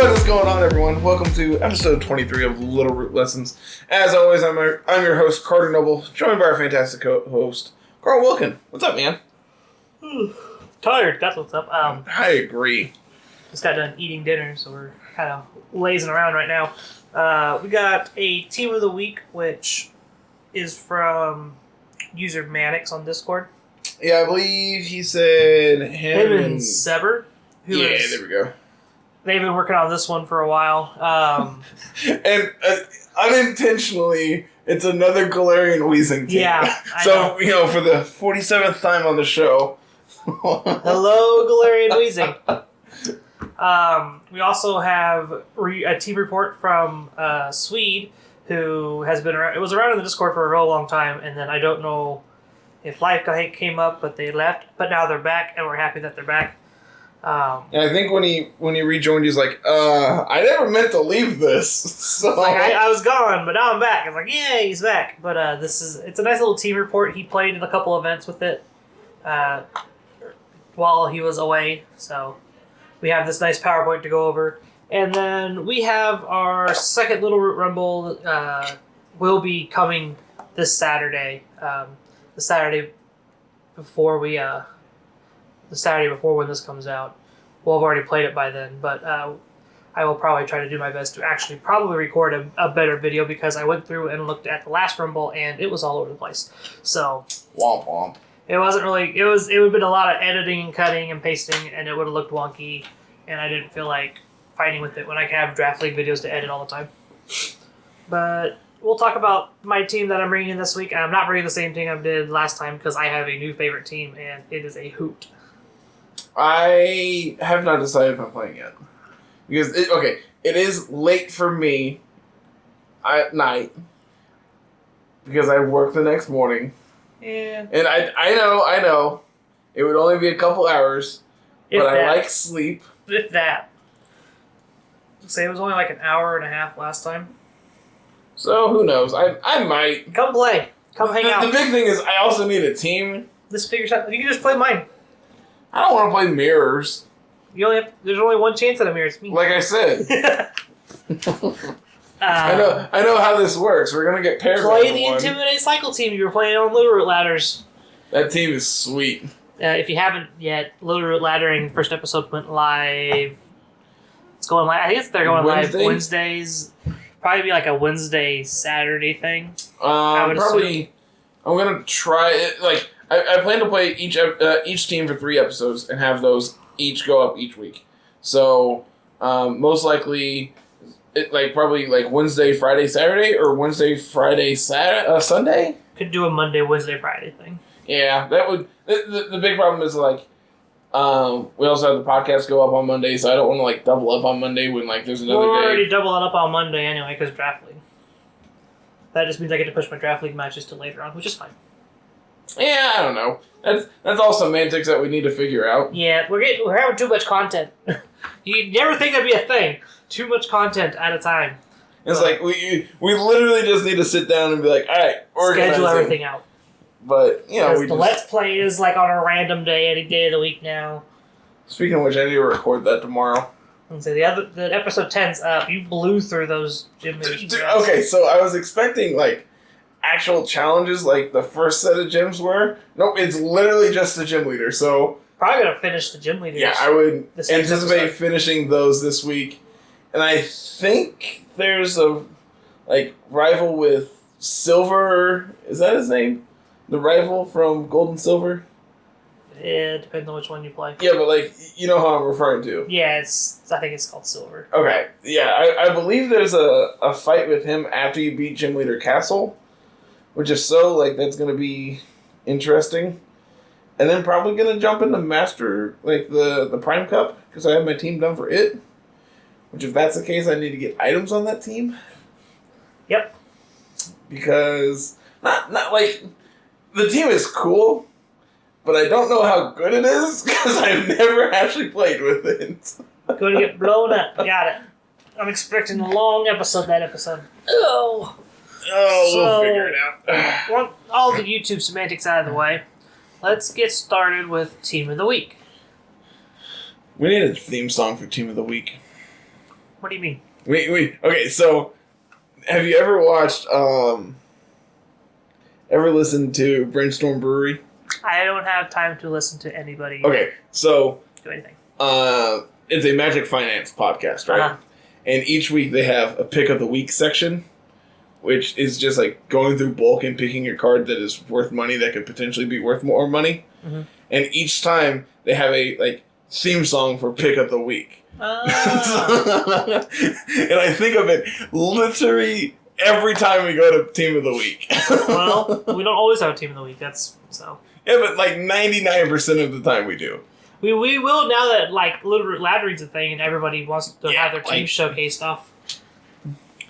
What is going on, everyone? Welcome to episode 23 of Littleroot Lessons. As always, I'm your host, Carter Noble, joined by our fantastic host, Carl Wilkin. What's up, man? Tired, that's what's up. I agree. Just got done eating dinner, so we're kind of lazing around right now. We got a team of the week, which is from user Mannix on Discord. Yeah, I believe he said him and Sebber. There we go. They've been working on this one for a while. And unintentionally, it's another Galarian wheezing team. Yeah. So, for the 47th time on the show. Hello, Galarian wheezing. We also have a team report from Swede, who has been around. It was around in the Discord for a real long time, and then I don't know if life came up, but they left. But now they're back, and we're happy that they're back. And I think when he rejoined, he's like, I never meant to leave this. So I was gone, but now I'm back. It's like, yay, he's back. But it's a nice little team report. He played in a couple events with it while he was away. So we have this nice PowerPoint to go over. And then we have our second Littleroot Rumble will be coming this Saturday. The Saturday before when this comes out. We'll have already played it by then, but I will probably try to do my best to actually probably record a better video because I went through and looked at the last Rumble and it was all over the place. So womp womp. It wasn't really. It would have been a lot of editing and cutting and pasting, and it would have looked wonky, and I didn't feel like fighting with it when I can have Draft League videos to edit all the time. But we'll talk about my team that I'm bringing in this week. I'm not bringing the same team I did last time because I have a new favorite team, and it is a hoot. I have not decided if I'm playing yet. Because, it is late for me at night because I work the next morning. Yeah. And I know. It would only be a couple hours, but I like sleep. If that. Say it was only like an hour and a half last time. So, who knows? I might. Come play. Come hang out. The big thing is I also need a team. This figures out. You can just play mine. I don't want to play mirrors. There's only one chance that a mirror. It's me. Like I said. I know how this works. We're gonna get paired. Play the Intimidate Cycle team you were playing on Littleroot Ladders. That team is sweet. If you haven't yet, Littleroot Laddering first episode went live. It's going live. I guess they're going live Wednesdays. Probably be like a Wednesday Saturday thing. Probably. I'm gonna try it. Like I plan to play each team for 3 episodes and have those each go up each week. So most likely, probably Wednesday, Friday, Saturday, or Wednesday, Friday, Sunday. Could do a Monday, Wednesday, Friday thing. Yeah, that would. The big problem is we also have the podcast go up on Monday, so I don't want to double up on Monday when there's another day. We're already doubling up on Monday anyway because Draft League. That just means I get to push my Draft League matches to later on, which is fine. Yeah, I don't know. That's all semantics that we need to figure out. Yeah, we're having too much content. You never think that'd be a thing. Too much content at a time. It's we literally just need to sit down and be like, all right, schedule everything out. But Let's Play is on a random day, any day of the week now. Speaking of which, I need to record that tomorrow. And so the episode 10's up. You blew through those gym leaders. Okay, so I was expecting actual challenges like the first set of gyms were. Nope, it's literally just the gym leader. So probably gonna finish the gym leaders. Yeah, I would anticipate finishing those this week. And I think there's a rival with Silver. Is that his name? The rival from Gold and Silver? Yeah, it depends on which one you play. Yeah, but you know how I'm referring to. Yeah, I think it's called Silver. Okay. Yeah, I believe there's a fight with him after you beat Gym Leader Castle. Which is that's gonna be interesting. And then probably gonna jump into Master the Prime Cup, because I have my team done for it. Which if that's the case, I need to get items on that team. Yep. Because not the team is cool, but I don't know how good it is because I've never actually played with it. Gonna get blown up. Got it. I'm expecting a long episode that episode. Oh, we'll figure it out. Want all the YouTube semantics out of the way. Let's get started with Team of the Week. We need a theme song for Team of the Week. What do you mean? Okay, so have you ever watched, ever listened to Brainstorm Brewery? I don't have time to listen to anybody Okay, so do anything. it's a Magic Finance podcast, right? Uh-huh. And each week they have a pick of the week section, which is just like going through bulk and picking a card that is worth money that could potentially be worth more money. Mm-hmm. And each time they have a theme song for pick of the week. Oh. And I think of it literally every time we go to Team of the Week. Well, we don't always have a Team of the Week. That's so. Yeah, but like 99% of the time we do. We will now that like Littleroot Laddering's a thing and everybody wants to have their team showcased off.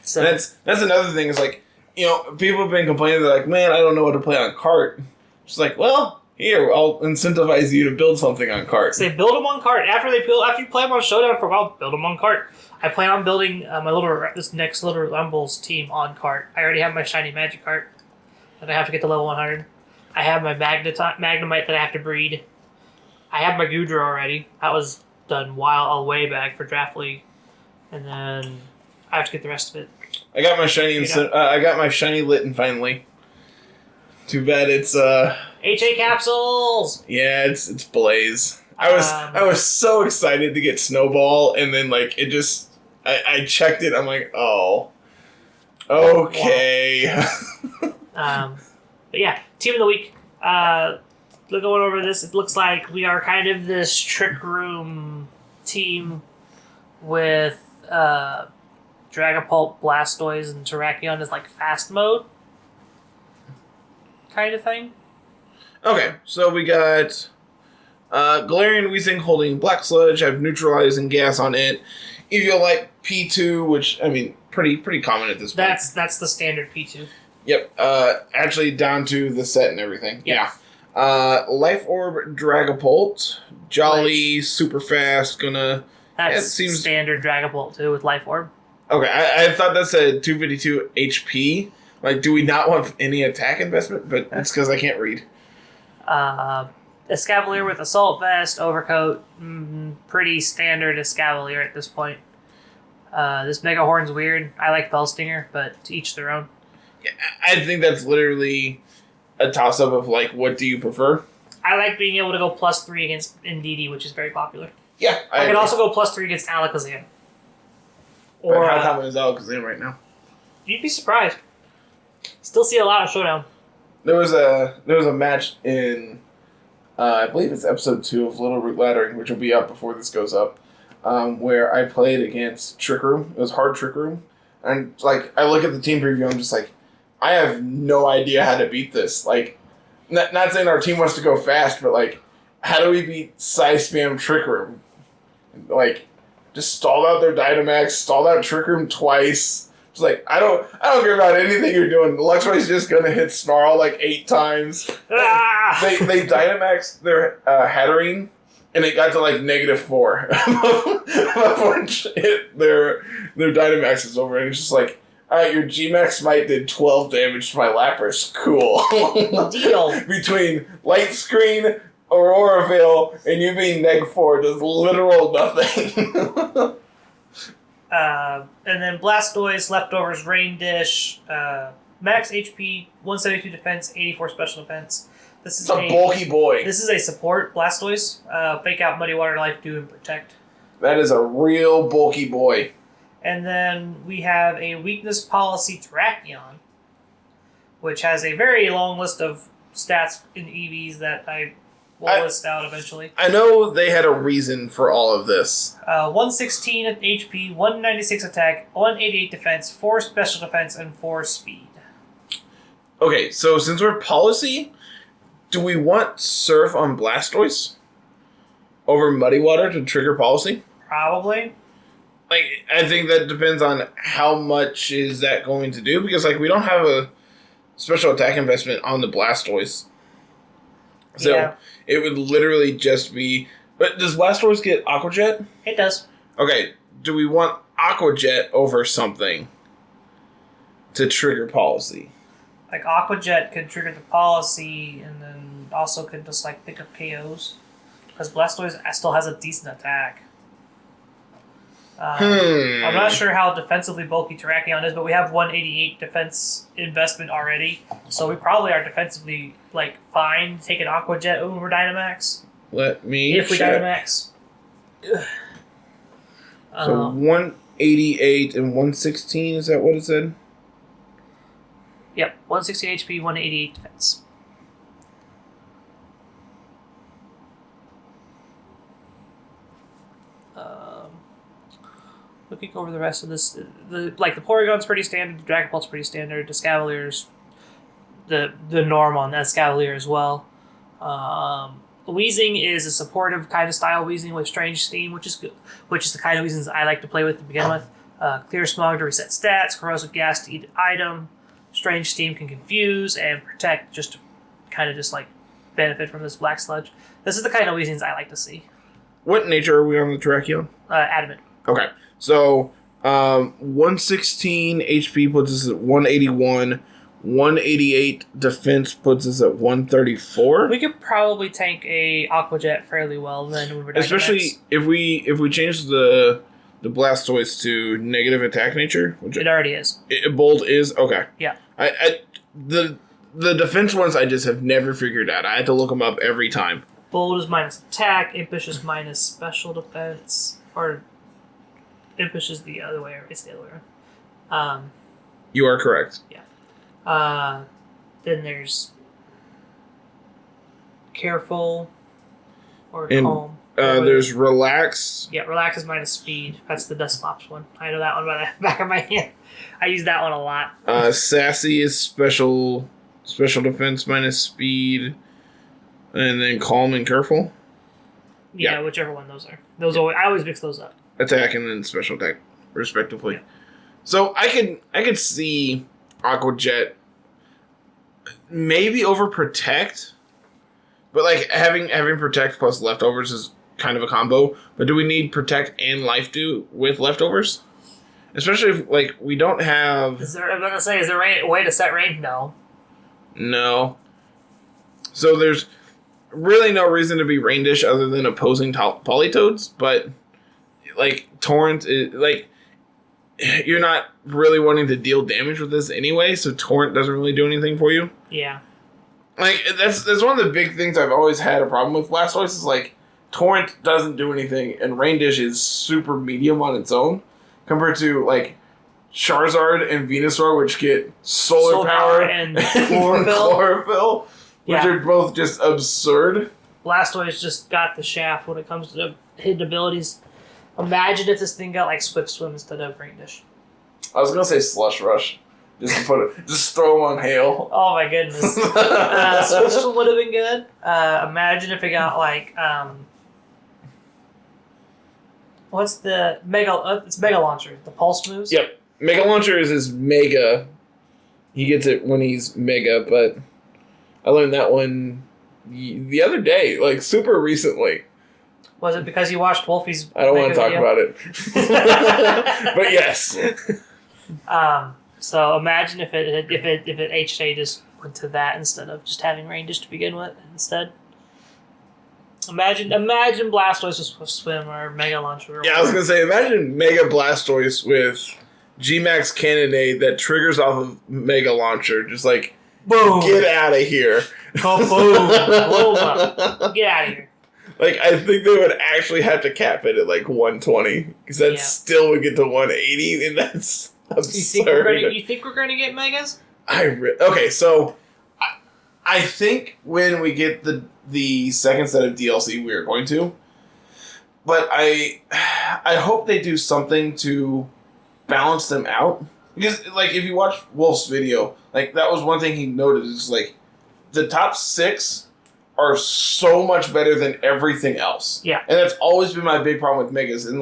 So that's another thing is like, people have been complaining, they're like, man, I don't know what to play on cart. It's like, well, here, I'll incentivize you to build something on cart. Say build them on cart. After you play them on Showdown for a while, build them on cart. I plan on building this next Littleroot Rumbles team on cart. I already have my shiny magic cart that I have to get to level 100. I have my Magnemite that I have to breed. I have my Goodra already. That was done way back for Draft League. And then I have to get the rest of it. I got my shiny I got my shiny Litten finally. Too bad it's HA capsules. Yeah, it's Blaze. I was so excited to get Snowball, and then like it just I checked it. I'm like, oh, okay. But yeah, Team of the Week. Going over this, it looks like we are kind of this Trick Room team with Dragapult, Blastoise, and Terrakion as like fast mode kind of thing. Okay, so we got Galarian Weezing holding Black Sludge, have neutralizing gas on it. Eviolite P2, which I mean pretty common at this point. That's the standard P2. Yep. Actually down to the set and everything. Yeah. Life Orb Dragapult. Jolly, super fast, That's standard Dragapult too with Life Orb. Okay, I thought that said 252 HP. Like, do we not want any attack investment? But it's because I can't read. Escavalier with Assault Vest, Overcoat. Pretty standard Escavalier at this point. This Mega Horn's weird. I like Bellstinger, but to each their own. Yeah, I think that's literally a toss-up of, like, what do you prefer? I like being able to go +3 against Indeedee, which is very popular. Yeah. I can also go +3 against Alakazam. Or how common is Alakazam right now? You'd be surprised. Still see a lot of Showdown. There was a match in, I believe it's episode 2 of Littleroot Laddering, which will be up before this goes up, where I played against Trick Room. It was hard Trick Room. And, like, I look at the team preview, I'm just like, I have no idea how to beat this. Like, not saying our team wants to go fast, but, like, how do we beat Size Spam Trick Room? Like, just stalled out their Dynamax, stalled out Trick Room twice. It's like, I don't care about anything you're doing. Luxray's just gonna hit Snarl like 8 times. They Dynamax their Hatterene, and it got to like -4 before their Dynamax is over, and it's just like, alright, your G-Max Smite did 12 damage to my Lapras. Cool. Deal. Between Light Screen, Aurora Veil, and you being -4 does literal nothing. And then Blastoise, Leftovers, Rain Dish, max HP, 172 defense, 84 special defense. This is a bulky boy. This is a support Blastoise. Fake out Muddy Water, Life Dew, and Protect. That is a real bulky boy. And then we have a weakness policy Terrakion, which has a very long list of stats in EVs that I will list out eventually. I know they had a reason for all of this. 116 HP, 196 attack, 188 defense, 4 special defense, and 4 speed. Okay, so since we're policy, do we want Surf on Blastoise over Muddy Water to trigger policy? Probably. Like, I think that depends on how much is that going to do, because like we don't have a special attack investment on the Blastoise. So yeah. It would literally just be... But does Blastoise get Aqua Jet? It does. Okay, do we want Aqua Jet over something to trigger policy? Like Aqua Jet could trigger the policy, and then also could just like pick up KOs. Because Blastoise still has a decent attack. I'm not sure how defensively bulky Terrakion is, but we have 188 defense investment already, so we probably are defensively fine to take an Aqua Jet over Dynamax. Let me if we check. Dynamax. So 188 and 116, is that what it said? Yep, 160 HP, 188 defense. Looking over the rest of this, the Porygon's pretty standard, the Dragapult's pretty standard, the Scavalier's the norm on that Scavalier as well. Weezing is a supportive kind of style Weezing with Strange Steam, which is good, which is the kind of Weezings I like to play with to begin with. Clear Smog to reset stats, Corrosive Gas to eat an item, Strange Steam can confuse, and Protect just to benefit from this Black Sludge. This is the kind of Weezings I like to see. What nature are we on the Terrakion? Adamant. Okay. So, 116 HP puts us at 181. 188 defense puts us at 134. We could probably tank a Aqua Jet fairly well then when we're especially if we change the Blastoise to negative attack nature, which it already is. Bold is okay. Yeah. The defense ones I just have never figured out. I had to look them up every time. Bold is minus attack. Impish is minus special defense, or Impish is the other way. It's the other way around. You are correct. Yeah. Then there's Careful or Calm. There's Relax. Yeah, Relax is minus speed. That's the Dusclops one. I know that one by the back of my hand. I use that one a lot. Sassy is special defense minus speed, and then Calm and Careful. Yeah, whichever one those are. I always mix those up. Attack and then special attack, respectively. Yeah. So I could see Aqua Jet maybe over Protect, but having Protect plus leftovers is kind of a combo. But do we need Protect and Life Dew with leftovers? Especially if we don't have. Is there a way to set range? No. No. So there's really no reason to be Rain Dish other than opposing Polytoads, but Torrent is you're not really wanting to deal damage with this anyway, so Torrent doesn't really do anything for you. Yeah. That's one of the big things I've always had a problem with Blastoise is Torrent doesn't do anything, and Rain Dish is super medium on its own compared to Charizard and Venusaur, which get solar power and chlorophyll. Which are both just absurd. Blastoise just got the shaft when it comes to the hidden abilities. Imagine if this thing got Swift Swim instead of Rain Dish. I was gonna say Slush Rush, just throw them on Hail. Oh my goodness, Swift Swim would have been good. Imagine if it got what's the Mega? It's Mega Launcher. The Pulse moves. Yep, Mega Launcher is his Mega. He gets it when he's Mega, but I learned that one the other day, super recently. Was it because you watched Wolfie's? I don't want to talk about it. But yes. So imagine if it HA just went to that instead of just having Rain Dish to begin with instead. Imagine Blastoise with Swim or Mega Launcher. Yeah, I was gonna say imagine Mega Blastoise with G-Max Cannonade that triggers off of Mega Launcher, just boom, get out of here. Boom, blow up. Get out of here. I think they would actually have to cap it at 120 because that still would get to 180, and that's absurd. You think we're going to get Megas? Okay, so I think when we get the second set of DLC, we are going to. But I hope they do something to balance them out. Because if you watch Wolf's video, that was one thing he noted is the top 6 are so much better than everything else. Yeah. And that's always been my big problem with Megas. And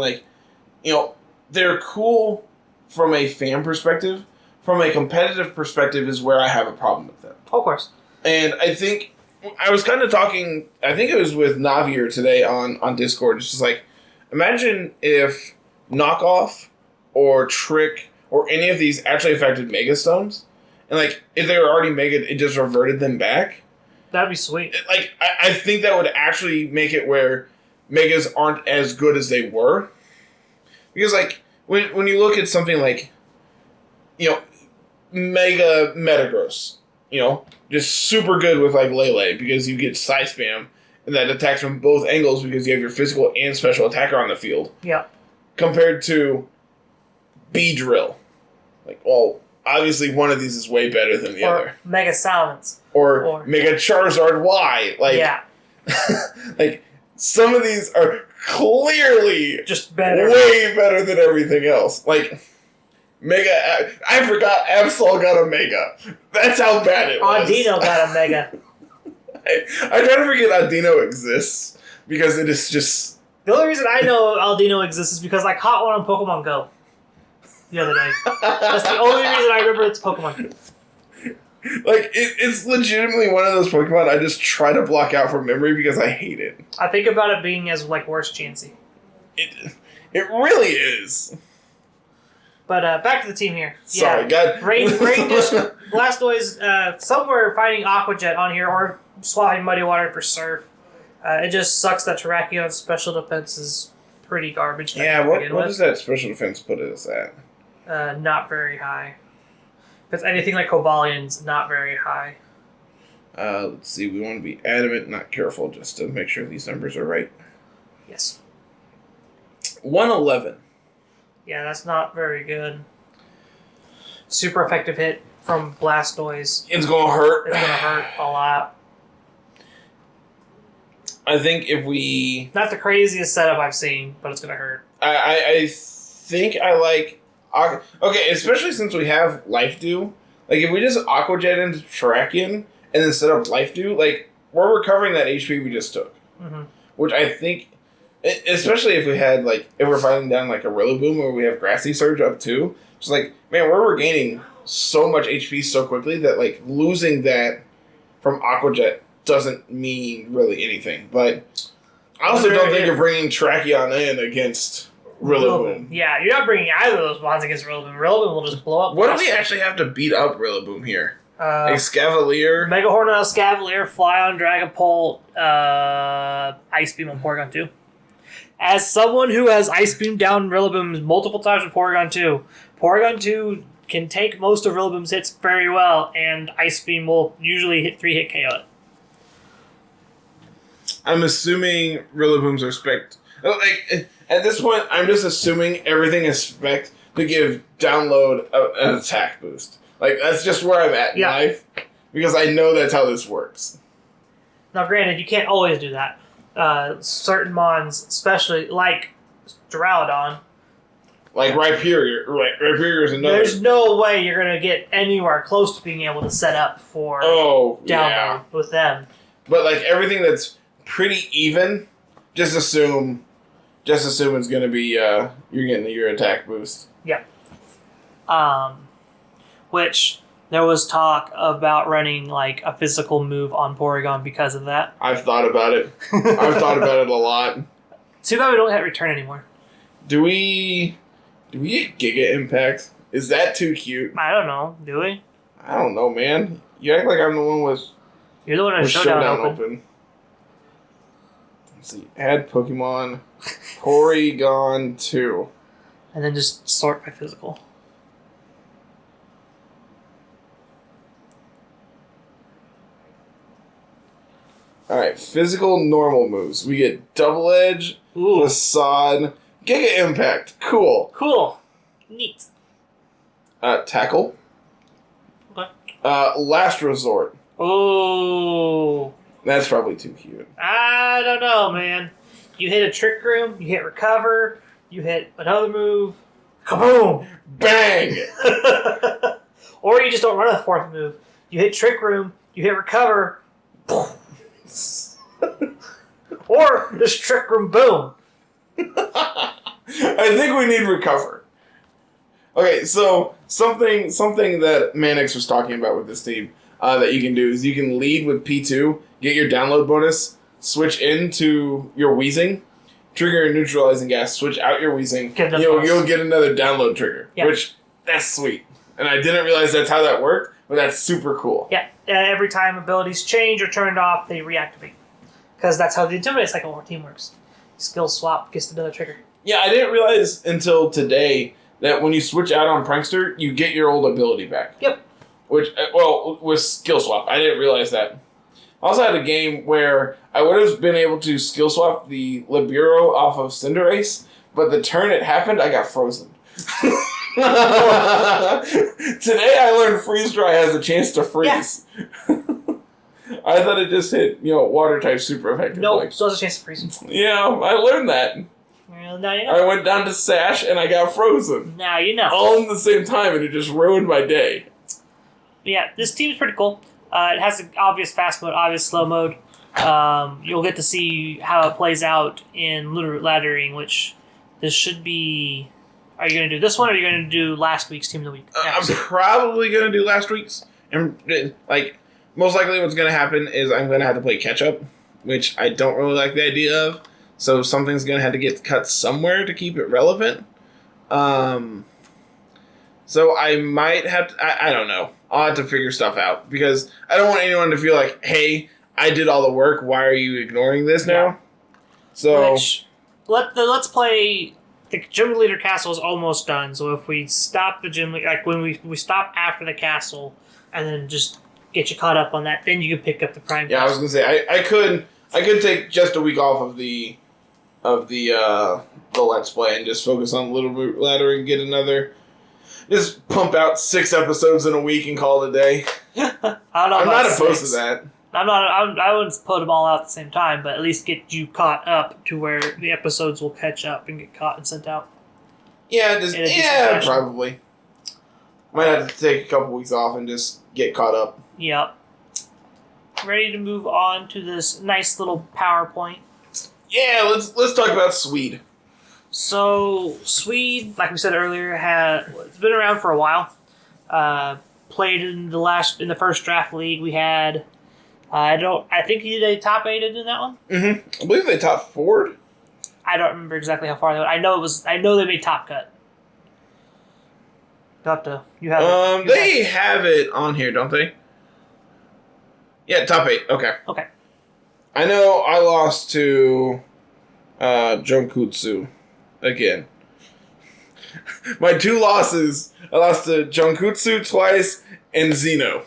they're cool from a fan perspective. From a competitive perspective is where I have a problem with them. Of course. And I think I was kind of talking, I think it was with Navier today on Discord. It's just imagine if Knockoff or Trick or any of these actually affected Mega Stones. And if they were already Mega, it just reverted them back. That'd be sweet. I think that would actually make it where Megas aren't as good as they were. Because, like, when you look at something like, Mega Metagross, just super good with, like, Lele, because you get Psy Spam, and that attacks from both angles because you have your physical and special attacker on the field. Yeah. Compared to Beedrill. Like, well, obviously one of these is way better than the other. Mega Silence. Or Mega Charizard Y. Like, yeah. like, some of these are clearly just better. Way better than everything else. Like, Mega... I forgot Absol got a Mega. That's how bad it was. Audino got a Mega. I try to forget Audino exists, because it is just... The only reason I know Aldino exists is because I caught one on Pokemon Go the other day. That's the only reason I remember it's Pokemon. Like, it's legitimately one of those Pokemon I just try to block out from memory because I hate it. I think about it being as, like, worse Chansey. It really is. But back to the team here. Sorry, God. Rain Dish, Blastoise, somewhere finding Aqua Jet on here or swapping Muddy Water for Surf. It just sucks that Terracion's special defense is pretty garbage. Yeah, what does that special defense put us at? Not very high. Because anything like Cobalion's not very high. Let's see, we want to be adamant, not careful, just to make sure these numbers are right. Yes. 111. Yeah, that's not very good. Super effective hit from Blastoise. It's going to hurt. It's going to hurt a lot. I think if we... Not the craziest setup I've seen, but it's going to hurt. I think I like... Okay, especially since we have Life Dew. Like, if we just Aqua Jet into Terrakion and then set up Life Dew, like, we're recovering that HP we just took. Mm-hmm. Which I think... Especially if we had, like... If we're fighting down, like, a Rillaboom where we have Grassy Surge up, too. It's like, man, we're regaining so much HP so quickly that, like, losing that from Aqua Jet doesn't mean really anything. But I also don't think you're bringing Terrakion in against Rillaboom. Yeah, you're not bringing either of those bonds against Rillaboom. Rillaboom will just blow up. What do we actually have to beat up Rillaboom here? Escavalier? Mega Hornet, Escavalier, Fly-On, Dragapult, Ice Beam on Porygon 2. As someone who has Ice Beam down Rillaboom multiple times with Porygon 2, Porygon 2 can take most of Rillaboom's hits very well, and Ice Beam will usually hit 3-hit KO it. I'm assuming Rillaboom's respect. Like, at this point, I'm just assuming everything is spec to give download an attack boost. Like, that's just where I'm at in life, because I know that's how this works. Now, granted, you can't always do that. Certain mons, especially like Duraludon. Like Rhyperior. Rhyperior is another. There's no way you're going to get anywhere close to being able to set up for download with them. But, like, everything that's pretty even, just assume it's going to be, you're getting your attack boost. Yeah. Which, there was talk about running, like, a physical move on Porygon because of that. I've thought about it. I've thought about it a lot. Too bad we don't have return anymore. Do we get Giga Impact? Is that too cute? I don't know. Do we? I don't know, man. You act like I'm the one with... You're the one with Showdown open. Let's see. Add Pokemon. Porygon 2. And then just sort by physical. Alright, physical normal moves. We get Double Edge, Facade, Giga Impact. Cool. Cool. Neat. Tackle. Okay. Last Resort. Oh. That's probably too cute. I don't know, man. You hit a Trick Room, you hit Recover, you hit another move. Kaboom! Bang! Or you just don't run a fourth move. You hit Trick Room, you hit Recover, or just Trick Room, boom. I think we need Recover. Okay, so something that Mannix was talking about with this team that you can do is you can lead with P2, get your download bonus, switch into your Wheezing, trigger a neutralizing gas, switch out your Wheezing, you'll get another download trigger, which, that's sweet. And I didn't realize that's how that worked, but that's super cool. Yeah, every time abilities change or turned off, they reactivate. Because that's how the Intimidate Cycle team works. Skill swap gets another trigger. Yeah, I didn't realize until today that when you switch out on Prankster, you get your old ability back. Yep. Which, with skill swap. I didn't realize that. I also had a game where I would have been able to skill swap the Libero off of Cinderace, but the turn it happened, I got frozen. Today I learned Freeze Dry has a chance to freeze. Yeah. I thought it just hit, water type super effective. Nope, still has a chance to freeze. Yeah, I learned that. Well, now you know. I went down to Sash and I got frozen. Now you know. All in the same time, and it just ruined my day. Yeah, this team's pretty cool. It has an obvious fast mode, obvious slow mode. You'll get to see how it plays out in Littleroot laddering, which this should be... Are you going to do this one, or are you going to do last week's Team of the Week? I'm probably going to do last week's. And, most likely what's going to happen is I'm going to have to play catch-up, which I don't really like the idea of. So something's going to have to get cut somewhere to keep it relevant. So I might have to... I don't know. I'll have to figure stuff out. Because I don't want anyone to feel like, hey, I did all the work. Why are you ignoring this now? So... Let's play... The gym leader castle is almost done, so if we stop the gym, when we stop after the castle, and then just get you caught up on that, then you can pick up the prime. Yeah, castle. I was gonna say I could take just a week off of the Let's Play and just focus on Littleroot Ladder and get another. Just pump out 6 episodes in a week and call it a day. I'm not opposed to that. I wouldn't put them all out at the same time, but at least get you caught up to where the episodes will catch up and get caught and sent out. Yeah, probably. Might have to take a couple weeks off and just get caught up. Yep. Ready to move on to this nice little PowerPoint. Yeah, let's talk about Swede. So Swede, like we said earlier, it's been around for a while. Played in the first draft league we had. I think he did a top 8 in that one. Mm-hmm. I believe they top 4'd. I don't remember exactly how far they went. I know they made top cut. They have it on here, don't they? Yeah, top 8. Okay. Okay. I know I lost to Jonkutsu again. My 2 losses, I lost to Jonkutsu twice and Xeno.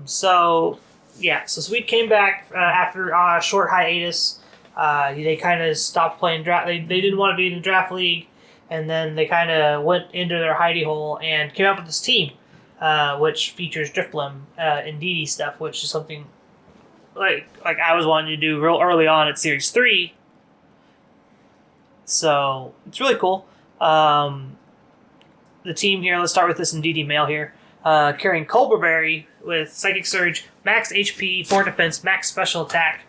So Swede came back after a short hiatus. They kind of stopped playing draft. They didn't want to be in the draft league, and then they kind of went into their hidey hole and came up with this team, which features Drifblim, Indeedee stuff, which is something like I was wanting to do real early on at Series 3. So it's really cool. The team here, let's start with this Indeedee male here, carrying Cobra Berry with Psychic Surge, max HP, 4 defense, max special attack,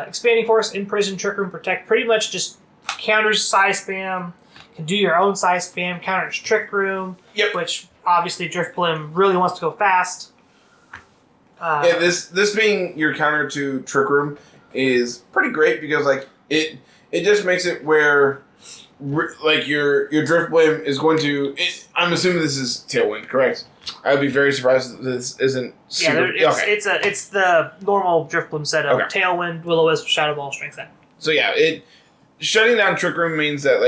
expanding force, imprison, trick room, protect, pretty much just counters size spam, can do your own size spam, counters trick room, which obviously Drifblim really wants to go fast. This being your counter to trick room is pretty great because it just makes it where your Drifblim is going to... I'm assuming this is Tailwind, correct? I would be very surprised if this isn't super... Yeah, it's the normal Drifblim setup. Okay. Tailwind, Will-O-Wisp, Shadow Ball, Strength Set. So yeah, shutting down Trick Room means that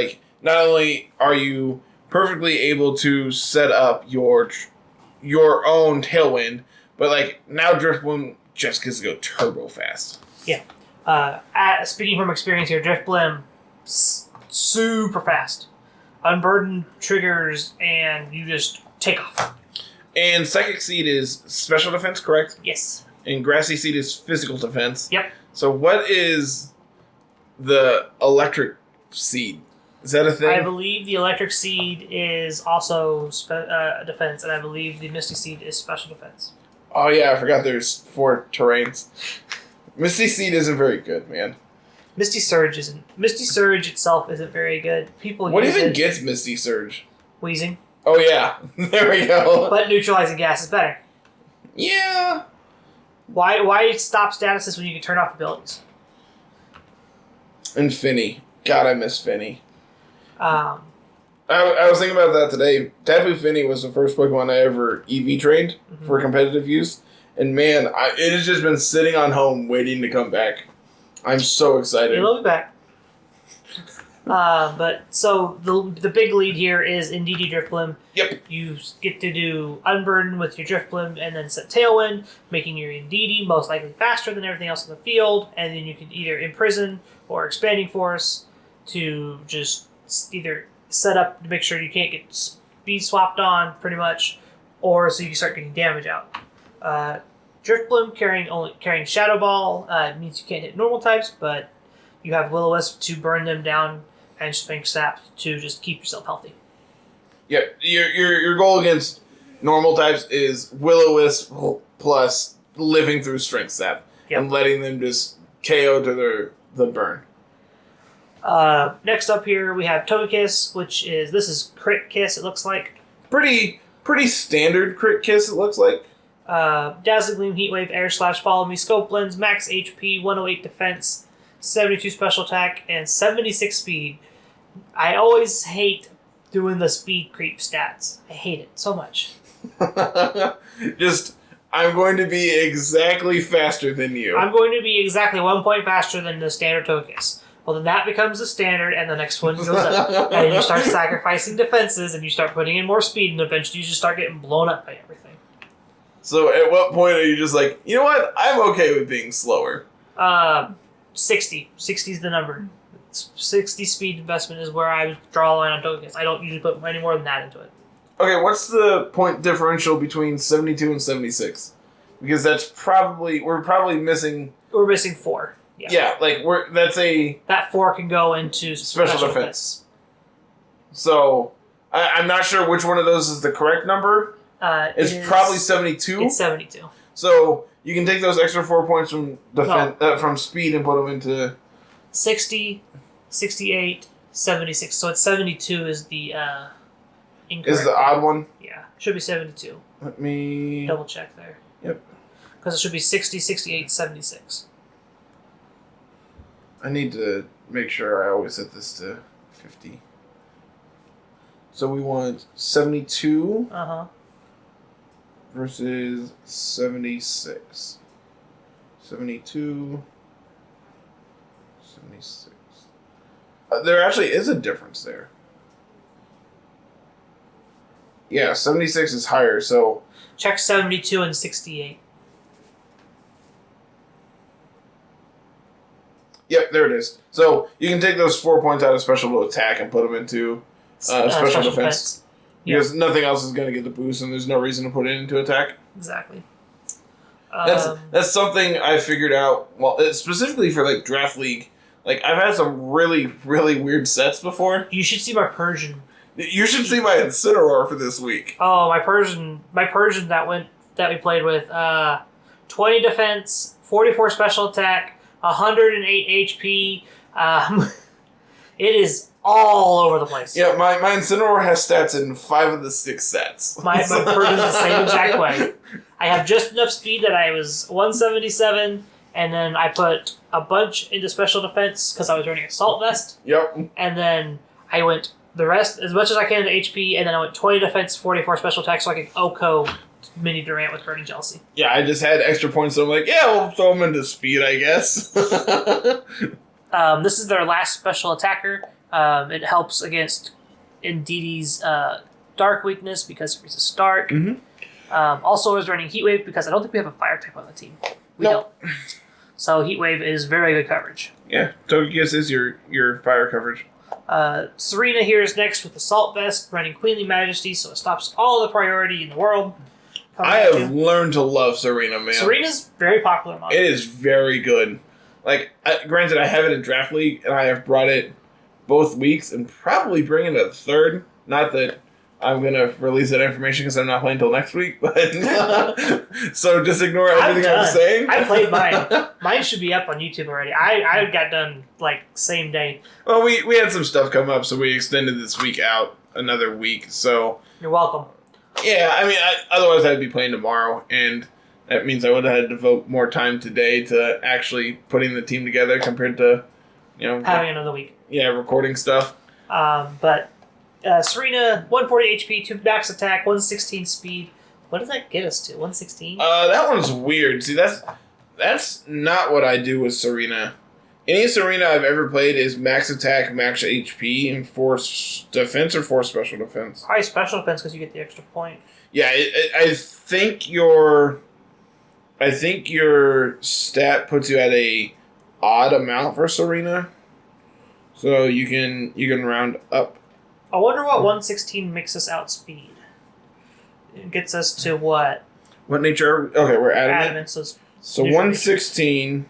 not only are you perfectly able to set up your own Tailwind, but now Drifblim just gets to go turbo fast. Yeah. Speaking from experience here, Drifblim... super fast. Unburdened triggers, and you just take off. And Psychic Seed is special defense, correct? Yes. And Grassy Seed is physical defense. Yep. So what is the Electric Seed? Is that a thing? I believe the Electric Seed is also defense, and I believe the Misty Seed is special defense. Oh yeah, I forgot there's 4 terrains. Misty Seed isn't very good, man. Misty Surge itself isn't very good. What even gets Misty Surge? Wheezing. Oh yeah, there we go. But neutralizing gas is better. Yeah. Why stop statuses when you can turn off abilities? And Finny. God, I miss Finny. I was thinking about that today. Tapu Finny was the first Pokemon I ever EV trained for competitive use. And man, it has just been sitting on home waiting to come back. I'm so excited. It'll be back. But so the big lead here is Indeedee Drifblim. Yep. You get to do Unburden with your Drifblim and then set Tailwind, making your Indeedee most likely faster than everything else in the field. And then you can either Imprison or Expanding Force to just either set up to make sure you can't get speed swapped on, pretty much, or so you can start getting damage out. Drifblim carrying Shadow Ball means you can't hit normal types, but you have Will-O-Wisp to burn them down and Sphinx Sap to just keep yourself healthy. Yep. Your goal against normal types is Will-O-Wisp plus living through Strength Sap and letting them just KO to the burn. Next up here we have Togekiss, which is Crit Kiss. It looks like pretty standard Crit Kiss. It looks like. Dazzling Gleam, Heat Wave, Air Slash, Follow Me, Scope Lens, Max HP, 108 Defense, 72 Special Attack, and 76 Speed. I always hate doing the speed creep stats. I hate it so much. I'm going to be exactly faster than you. I'm going to be exactly 1 point faster than the standard Togekiss. Well, then that becomes the standard, and the next one goes up. And you start sacrificing defenses, and you start putting in more speed, and eventually you just start getting blown up by everything. So at what point are you just like, you know what? I'm okay with being slower. 60. 60 is the number. 60 speed investment is where I draw a line on Togekiss. I don't usually put any more than that into it. Okay, what's the point differential between 72 and 76? Because we're probably missing... We're missing 4. Yeah, that 4 can go into special defense. So, I'm not sure which one of those is the correct number. It's probably 72. It's 72. So, you can take those extra 4 points from from speed and put them into... 60, 68, 76. So it's 72 is the incorrect. Is the odd one? Yeah. Should be 72. Let me... double check there. Yep. Because it should be 60, 68, 76. I need to make sure I always set this to 50. So we want 72 versus 76. 72, 76. There actually is a difference there. Yeah, 76 is higher, so... Check 72 and 68. Yep, there it is. So you can take those 4 points out of special to attack and put them into special defense. Because nothing else is going to get the boost, and there's no reason to put it into attack. Exactly. That's something I figured out. Well, specifically for like Draft League. Like I've had some really, really weird sets before. You should see my Persian. You should see my Incineroar for this week. Oh, my Persian that we played with. 20 defense, 44 special attack, 108 HP. It is all over the place. Yeah, my Incineroar has stats in 5 of the 6 sets. My Persian's the same exact way. I have just enough speed that I was 177, and then I put a bunch into special defense because I was running Assault Vest. Yep. And then I went the rest, as much as I can, into HP, and then I went 20 defense, 44 special attack, so I could OHKO Mini Durant with Burning Jealousy. Yeah, I just had extra points, so I'm like, yeah, we'll throw them into speed, I guess. This is their last special attacker. It helps against Indeedee's Dark weakness because it resists Dark. Mm-hmm. Also, I was running Heat Wave because I don't think we have a Fire type on the team. We don't. So Heat Wave is very good coverage. Yeah, Togekiss is your fire coverage. Serena here is next with Assault Vest, running Queenly Majesty, so it stops all the priority in the world. I have learned to love Serena, man. Serena's very popular among It is very good. Like, granted, I have it in Draft League, and I have brought it both weeks, and probably bring it a third. Not that I'm going to release that information because I'm not playing until next week, but so just ignore everything I'm saying. I played mine. Mine should be up on YouTube already. I got done, like, same day. Well, we had some stuff come up, so we extended this week out another week, so... You're welcome. Yeah, I mean, otherwise I'd be playing tomorrow, and that means I would have had to devote more time today to actually putting the team together compared to, having another week. Yeah, recording stuff. But Serena, 140 HP, 2 max attack, 116 speed, What does that get us to? 116? That one's weird. See, that's not what I do with Serena. Any Serena I've ever played is max attack, max HP, and force defense or force special defense. Probably special defense because you get the extra point. Yeah, I think your stat puts you at a odd amount for Serena, so you can round up. I wonder what 116 makes us outspeed. It gets us to what? What nature? Okay, we're adamant. So 116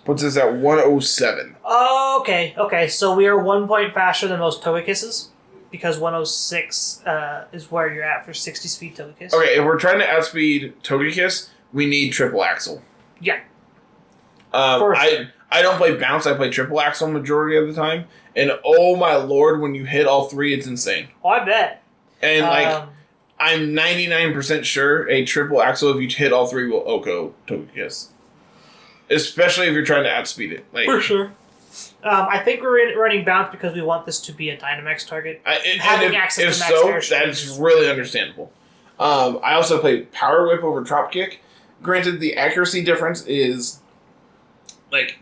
puts us at 107. Oh, okay. So we are 1 point faster than most Togekisses, because 106 is where you're at for 60 speed Togekiss. Okay, if we're trying to outspeed Togekiss, we need triple axle. Yeah. I don't play bounce. I play triple axle majority of the time, and oh my lord, when you hit all three, it's insane. Oh, I bet. And I'm 99% sure a triple axle, if you hit all three, will Oko Togekiss. Especially if you're trying to outspeed it. For sure. I think we're running bounce because we want this to be a Dynamax target. Having access to max air that's really understandable. I also play Power Whip over Drop Kick. Granted, the accuracy difference is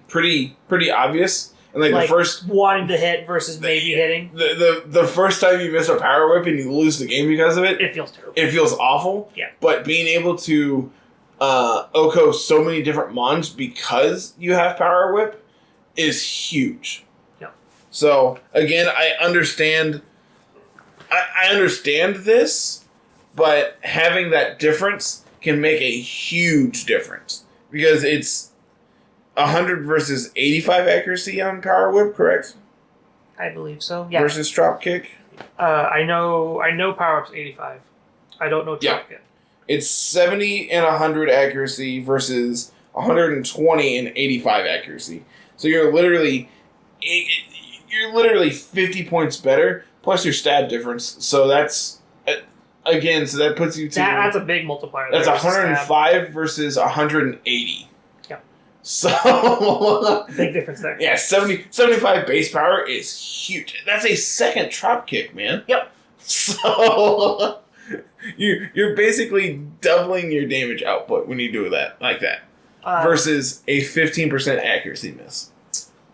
pretty obvious. And the first wanting to hit versus maybe hitting. The first time you miss a Power Whip and you lose the game because of it, it feels terrible. It feels awful. Yeah. But being able to Oko so many different mons because you have Power Whip is huge. Yeah. So again, I understand this, but having that difference can make a huge difference because it's 100 versus 85 accuracy on Power Whip, correct? I believe so. Yeah. Versus Drop Kick. I know Power Whip's 85. I don't know Drop Kick. It's 70 and 100 accuracy versus 120 and 85 accuracy. So you're literally 50 points better plus your stat difference. So that's again. So that puts you to that's a big multiplier. That's 105 versus 180. Yeah. So big difference there. Yeah, 75 base power is huge. That's a second Drop Kick, man. Yep. So you're basically doubling your damage output when you do that like that. Versus a 15% accuracy miss.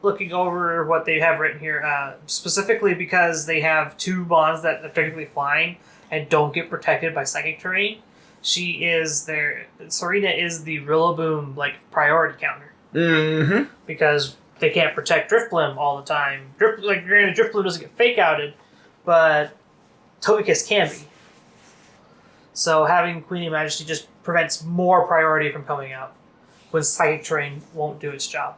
Looking over what they have written here, specifically because they have two bonds that are technically flying and don't get protected by psychic terrain. Serena is the Rillaboom priority counter. Mm-hmm. Because they can't protect Drifblim all the time. Granted, Drifblim doesn't get fake outed, but Togekiss can be. So having Queen of Majesty just prevents more priority from coming out when Psychic Terrain won't do its job.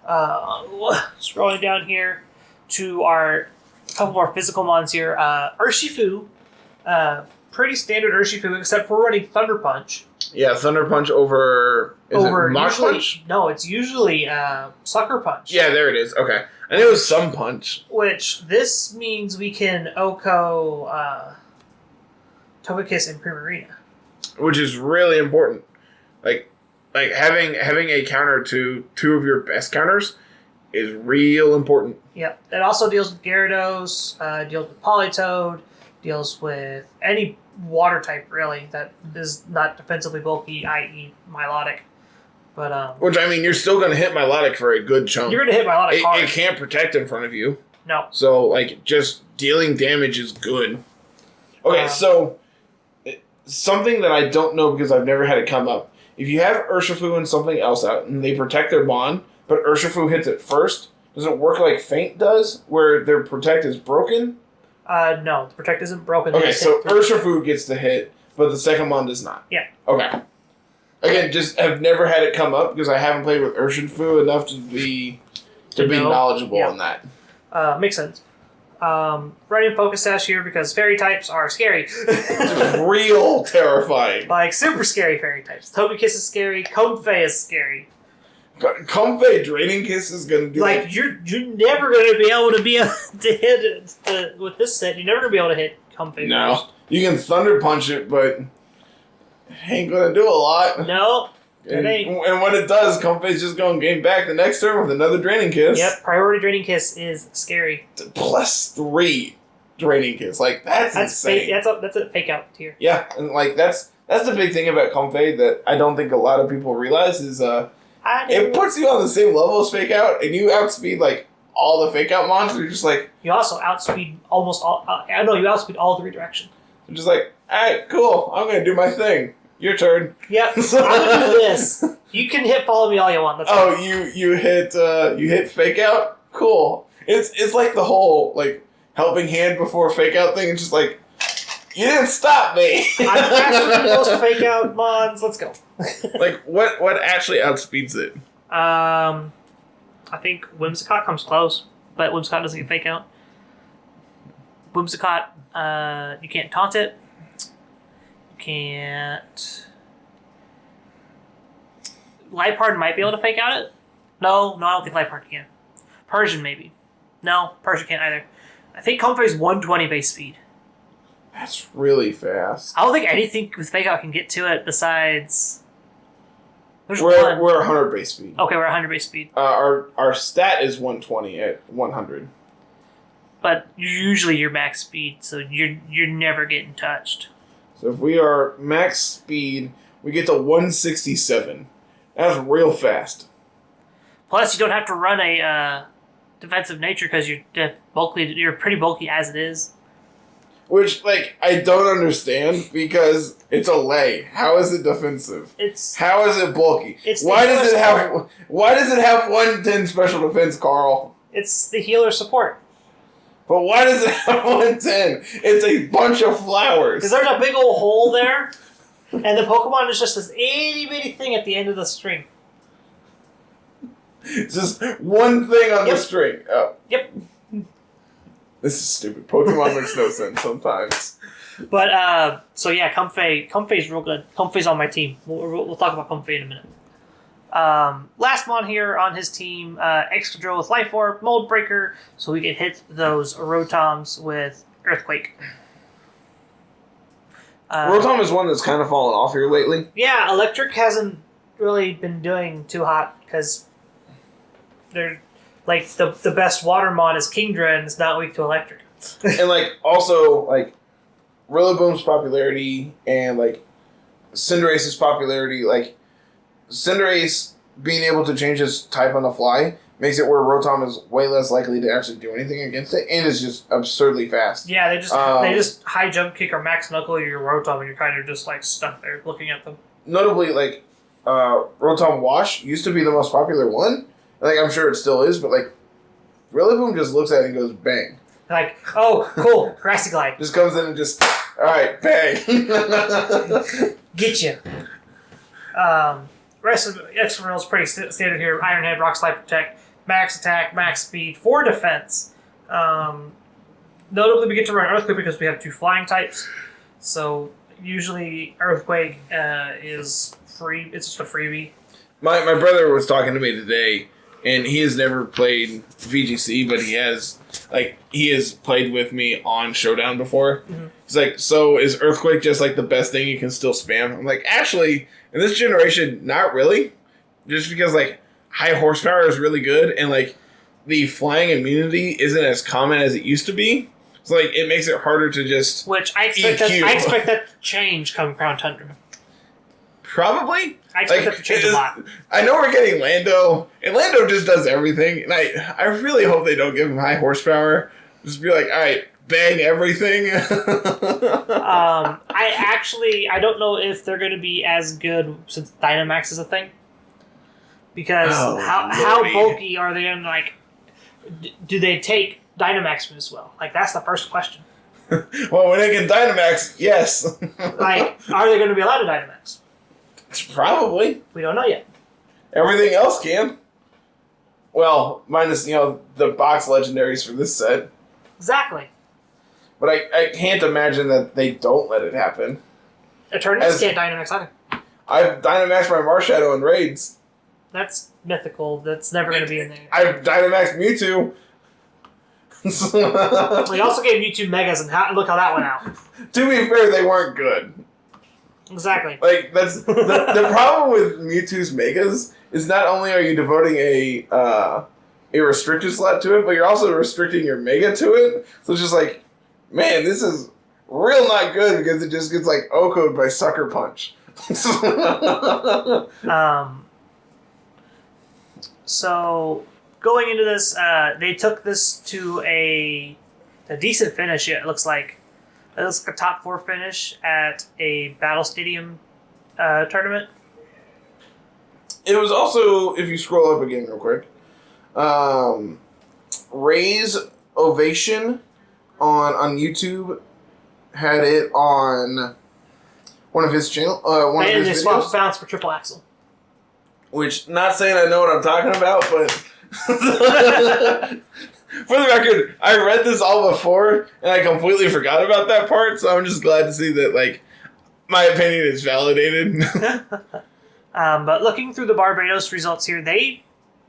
Scrolling down here to a couple more physical mons here. Urshifu, pretty standard Urshifu, except for running Thunder Punch. Yeah, Thunder Punch over it Mach Punch? No, it's usually Sucker Punch. Yeah, there it is. Okay. I knew it was some punch. Which, this means we can Oko Togekiss and Primarina. Which is really important. Having a counter to two of your best counters is real important. Yep. It also deals with Gyarados, deals with Politoed, deals with any water type, really, that is not defensively bulky, i.e. Milotic. But, which, I mean, you're still going to hit Milotic for a good chunk. You're going to hit Milotic hard. It can't protect in front of you. No. So, just dealing damage is good. Okay, so, something that I don't know because I've never had it come up. If you have Urshifu and something else out, and they protect their bond, but Urshifu hits it first, does it work like Feint does, where their protect is broken? No, the protect isn't broken. Okay, so Urshifu gets the hit, but the second bond does not. Yeah. Okay. Again, just have never had it come up because I haven't played with Urshifu enough to be knowledgeable on that. Makes sense. Running Focus Sash here because fairy types are scary. It's real terrifying. Super scary fairy types. Togekiss is scary. Comfey is scary. Comfey Draining Kiss is going to do you're never going to be able to hit with this set. You're never going to be able to hit Comfey. No. First. You can Thunder Punch it, but it ain't going to do a lot. No. And when it does, Comfey's just going to gain back the next turn with another Draining Kiss. Yep, Priority Draining Kiss is scary. +3 Draining Kiss. That's insane. That's a fake out tier. Yeah, and That's the big thing about Comfey that I don't think a lot of people realize is it puts you on the same level as Fake Out, and you outspeed like all the Fake Out monsters. You're just like you also outspeed almost all. I know you outspeed all three direction. I'm just like, all right, cool. I'm gonna do my thing. Your turn. Yep. I'm gonna do this. You can follow me all you want. That's fine. you hit Fake Out. Cool. It's like the whole like helping hand before Fake Out thing. It's just like you didn't stop me. I'm faster than most Fake Out mons. Let's go. Like what actually outspeeds it? I think Whimsicott comes close, but Whimsicott doesn't get Fake Out. Whimsicott, you can't taunt it. You can't. Lipard might be able to Fake Out it. No, I don't think Lipard can. Persian maybe. No, Persian can't either. I think Comfey's 120 base speed. That's really fast. I don't think anything with Fake Out can get to it besides. We're 100 base speed. Okay, we're 100 base speed. Our stat is 120 at 100. But usually you're max speed, so you're never getting touched. So if we are max speed, we get to 167. That's real fast. Plus, you don't have to run a defensive nature because you're pretty bulky as it is. Which, like, I don't understand because it's a lay. How is it defensive? How is it bulky? Why does it have 110 special defense, Carl? It's the healer support. But why does it have 110? It's a bunch of flowers. Because there's a big old hole there, and the Pokemon is just this itty bitty thing at the end of the string. It's just one thing on the string. Oh. Yep. This is stupid. Pokemon makes no sense sometimes. But, so yeah, Comfey's real good. Comfey's on my team. We'll talk about Comfey in a minute. Last mon here on his team, Excadrill with Life Orb, Mold Breaker, so we can hit those Rotoms with Earthquake. Rotom is one that's kind of fallen off here lately. Yeah, Electric hasn't really been doing too hot because they're like the best water mon is Kingdra and it's not weak to Electric. And like also like Rillaboom's popularity and like Cinderace's popularity, like Cinderace being able to change his type on the fly makes it where Rotom is way less likely to actually do anything against it, and is just absurdly fast. Yeah, they just high jump kick or max knuckle your Rotom, and you're kind of just like stuck there looking at them. Notably, like Rotom Wash used to be the most popular one. Like I'm sure it still is, but like Rillaboom just looks at it and goes bang. Like, oh, cool, Grassy Glide. Just comes in and just, all right, bang. Get you. Rest of Excadrill is pretty standard here. Iron Head, Rock Slide, Protect, max attack, max speed, 4 defense. Notably, we get to run Earthquake because we have 2 flying types. So usually Earthquake is free. It's just a freebie. My brother was talking to me today, and he has never played VGC, but he has played with me on Showdown before. Mm-hmm. He's like, so is Earthquake just like the best thing you can still spam? I'm like, actually, in this generation, not really. Just because like high horsepower is really good, and like the flying immunity isn't as common as it used to be. So like it makes it harder to just which I expect that to change come Crown Tundra. Probably. I expect that to change a lot. I know we're getting Lando, and Lando just does everything, and I really hope they don't give him high horsepower. Just be like, all right, bang everything. I don't know if they're going to be as good since Dynamax is a thing. Because how bulky are they going to, like, do they take Dynamax moves well? Like, that's the first question. Well, when they can Dynamax, yes. Like, are they going to be allowed to Dynamax? Probably. We don't know yet. Everything else can. Well, minus, the box legendaries for this set. Exactly. But I can't imagine that they don't let it happen. Eternatus can't Dynamax either. I've Dynamaxed my Marshadow in raids. That's mythical. That's never going to be in there. I've Dynamaxed Mewtwo. We also gave Mewtwo Megas, and look how that went out. To be fair, they weren't good. Exactly. Like, that's the problem with Mewtwo's Megas is not only are you devoting a restricted slot to it, but you're also restricting your Mega to it. So it's just like, man, this is real not good because it just gets like OHKO'd by Sucker Punch. So going into this, they took this to a decent finish. It looks like it looks like a top 4 finish at a Battle Stadium tournament. It was also, if you scroll up again real quick, Ray's Ovation on YouTube had it on one of his channel, one of his videos. Swap bounce for triple axel. Which, not saying I know what I'm talking about, but for the record, I read this all before and I completely forgot about that part. So I'm just glad to see that like my opinion is validated. But looking through the Barbados results here, they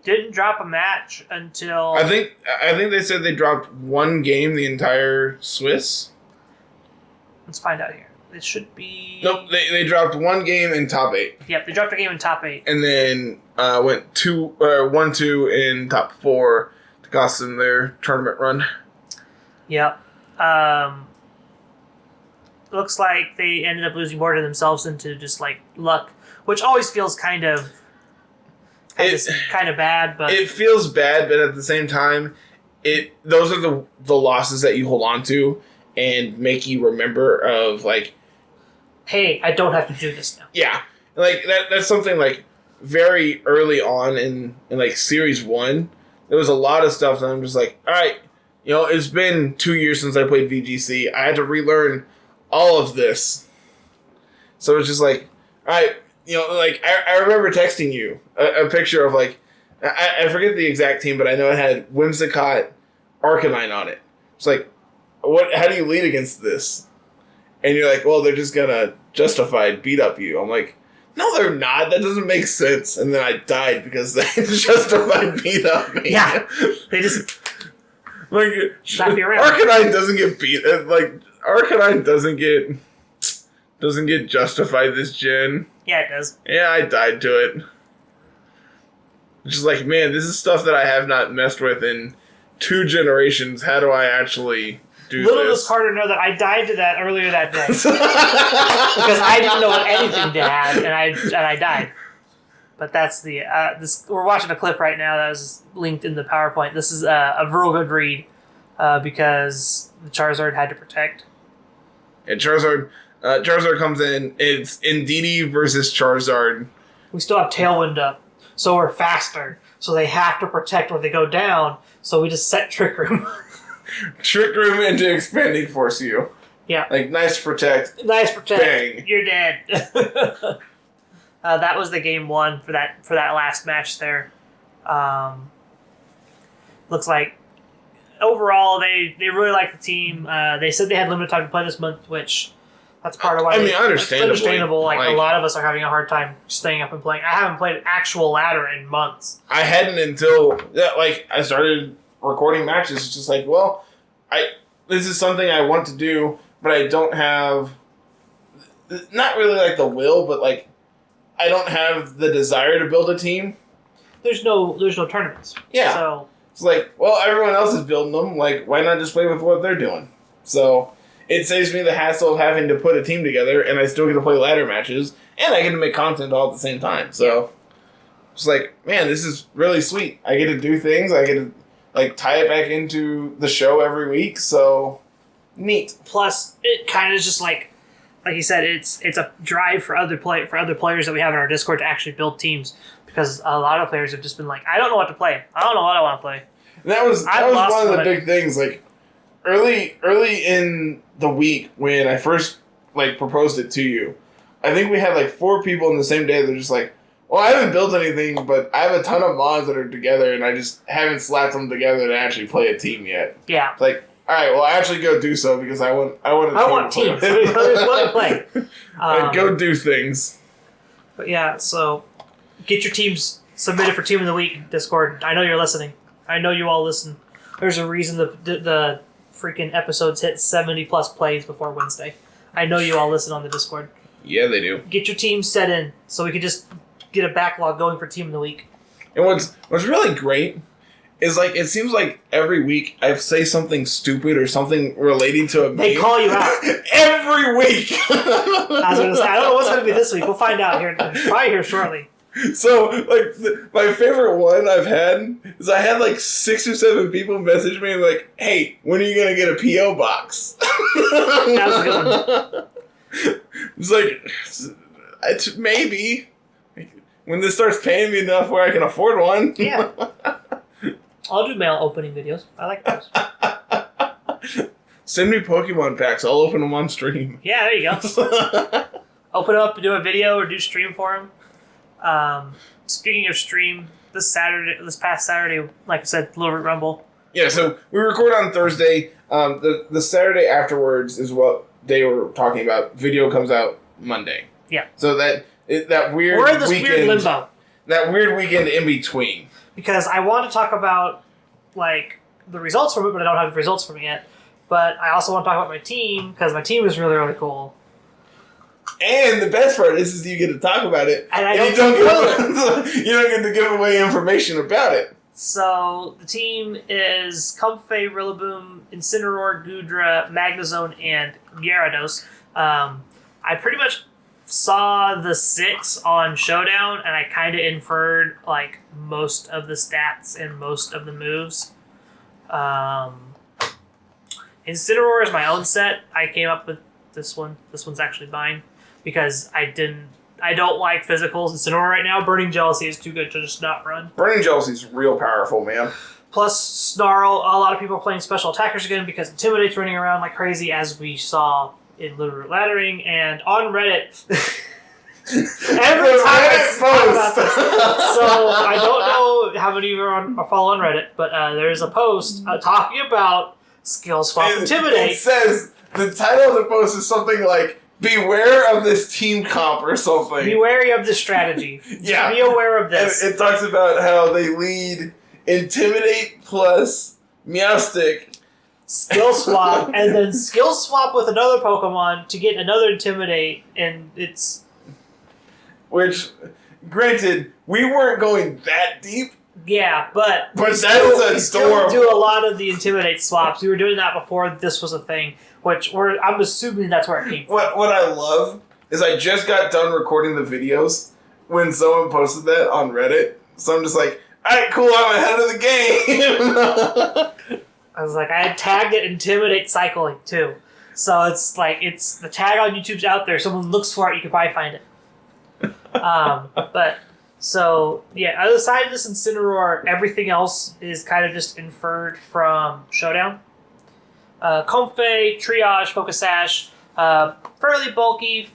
didn't drop a match until... I think they said they dropped one game the entire Swiss. Let's find out here. It should be... Nope, they dropped one game in top 8. Yep, they dropped a game in top 8. And then went 1-2 in top 4 to cost them their tournament run. Yep. Looks like they ended up losing more to themselves than to just like luck, which always feels kind of bad. But it feels bad, but at the same time, those are the losses that you hold on to and make you remember of like, hey, I don't have to do this now. Yeah, like that's something like very early on in like Series 1. There was a lot of stuff that I'm just like, all right, it's been 2 years since I played VGC. I had to relearn all of this. So it's just like, all right, like I remember texting you a picture of like, I forget the exact team, but I know it had Whimsicott, Arcanine on it. It's like, how do you lead against this? And you're like, well, they're just gonna justified beat up you. I'm like, no, they're not. That doesn't make sense. And then I died because they justified beat up me. Yeah, they just like slap you around. Arcanine doesn't get beat. Like Arcanine doesn't get justified this gen. Yeah, it does. Yeah, I died to it. Just like, man, this is stuff that I have not messed with in 2 generations. How do I actually do Little this? does Carter know that I died to that earlier that day because I didn't know what anything to add, and I died. But that's the we're watching a clip right now that was linked in the PowerPoint. This is a real good read because the Charizard had to protect. And Charizard comes in. It's Indeedee versus Charizard. We still have Tailwind up, so we're faster. So they have to protect when they go down. So we just set Trick Room. Trick Room into Expanding Force you. Yeah. Like, nice protect. Nice protect. Bang. You're dead. That was the game 1 for that last match there. Looks like overall they really like the team. They said they had limited time to play this month, which that's part of why. Understandable. It's understandable. Like a lot of us are having a hard time staying up and playing. I haven't played actual ladder in months. I hadn't until I started recording matches. It's just like, well, this is something I want to do, but I don't have not really like the will, but like I don't have the desire to build a team. There's no tournaments. Yeah. So it's like, well, everyone else is building them. Like, why not just play with what they're doing? So it saves me the hassle of having to put a team together, and I still get to play ladder matches, and I get to make content all at the same time. So it's like, man, this is really sweet. I get to do things. I get to like tie it back into the show every week. So neat. Plus, it kind of is just like you said, it's a drive for other players that we have in our Discord to actually build teams, because a lot of players have just been like, I don't know what to play. I don't know what I want to play. And that was one of the big things. Like early in the week when I first like proposed it to you, I think we had like 4 people in the same day. They're just like, well, I haven't built anything, but I have a ton of mods that are together, and I just haven't slapped them together to actually play a team yet. Yeah. It's like, all right, well, actually go do so because I want teams. I want to play. Like, go do things. But yeah, so get your teams submitted for Team of the Week, Discord. I know you're listening. I know you all listen. There's a reason the freaking episodes hit 70 plus plays before Wednesday. I know you all listen on the Discord. Yeah, they do. Get your team set in so we can just get a backlog going for Team of the Week. And what's really great is like it seems like every week I say something stupid or something relating to a They meme. call you out. Every week. I was gonna say, I don't know what's going to be this week. We'll find out here. Probably here shortly. So, like, my favorite one I've had is I had like 6 or 7 people message me like, "Hey, when are you gonna get a PO box?" That was a good one. It's like, maybe when this starts paying me enough where I can afford one. Yeah. I'll do mail opening videos. I like those. Send me Pokemon packs. I'll open them on stream. Yeah, there you go. Open up and do a video or do stream for them. Speaking of stream, this past Saturday, like I said, Littleroot Rumble. Yeah, so we record on Thursday. The Saturday afterwards is what they were talking about. Video comes out Monday. Yeah. So that weird We're in this weekend, weird limbo. That weird weekend in between. Because I want to talk about like the results from it, but I don't have the results from it yet. But I also want to talk about my team, because my team is really, really cool. And the best part is you get to talk about it. And you don't get to give away information about it. So the team is Comfey, Rillaboom, Incineroar, Goodra, Magnezone, and Gyarados. I pretty much saw the 6 on Showdown, and I kind of inferred like most of the stats and most of the moves. Incineroar is my own set. I came up with this one. This one's actually mine because I don't like physicals. Incineroar right now. Burning Jealousy is too good to just not run. Burning Jealousy is real powerful, man. Plus Snarl. A lot of people are playing special attackers again because Intimidate's running around like crazy, as we saw in Littleroot Laddering and on Reddit. Every time I talk about this. So I don't know how many of you are follow on Reddit, but there's a post talking about Skill Swap Intimidate. It says the title of the post is something like "Beware of this team comp" or something. Be wary of this strategy. Yeah. Be aware of this. And it talks about how they lead Intimidate plus Meowstic. Skill Swap, and then Skill Swap with another Pokemon to get another Intimidate, and it's... Which, granted, we weren't going that deep. Yeah, but that is we still adorable. do a lot of the Intimidate swaps. We were doing that before this was a thing, which I'm assuming that's where it came from. What I love is I just got done recording the videos when someone posted that on Reddit. So I'm just like, alright, cool, I'm ahead of the game. I was like, I had tagged it Intimidate Cycling too. So it's like, it's the tag on YouTube's out there. Someone looks for it, you can probably find it. But so yeah, aside of this Incineroar, everything else is kind of just inferred from Showdown. Comfey, Triage, Focus Sash, fairly bulky.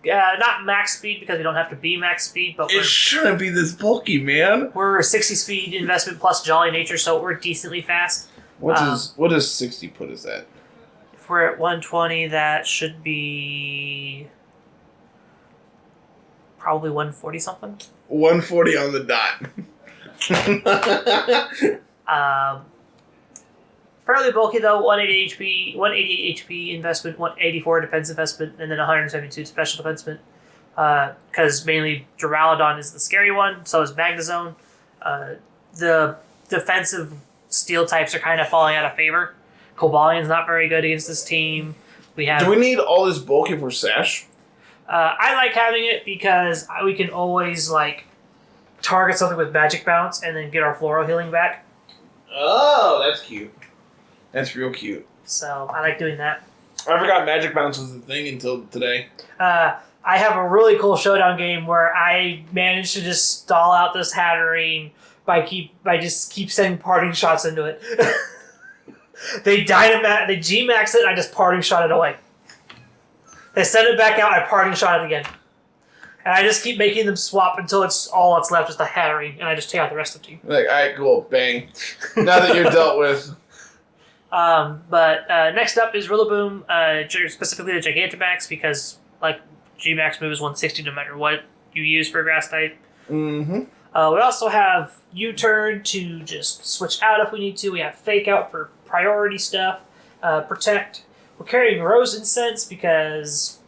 Not max speed because we don't have to be max speed, but It shouldn't be this bulky, man. we're 60 speed investment plus Jolly Nature, so we're decently fast. What does 60 put us at? If we're at 120, that should be probably 140 something. 140 on the dot. Fairly bulky though, 180 HP, 188 HP investment, 184 defense investment, and then 172 special defense. Because mainly Duraludon is the scary one, so is Magnezone. The defensive steel types are kind of falling out of favor. Cobalion's not very good against this team. Do we need all this bulky for Sash? I like having it because we can always like target something with Magic Bounce and then get our Floral Healing back. Oh, that's cute. That's real cute. So I like doing that. I forgot Magic Bounce was a thing until today. I have a really cool Showdown game where I managed to just stall out this Hatterene by just keep sending parting shots into it. They G-max it, and I just parting shot it away. They send it back out, I parting shot it again. And I just keep making them swap until all that's left is the Hatterene, and I just take out the rest of the team. Like, alright, cool, bang. Now that you're dealt with. But next up is Rillaboom, specifically the Gigantamax, because like G-Max move is 160 no matter what you use for a grass type. Mm-hmm. We also have U-Turn to just switch out if we need to. We have Fake Out for priority stuff. Protect. We're carrying Rose Incense because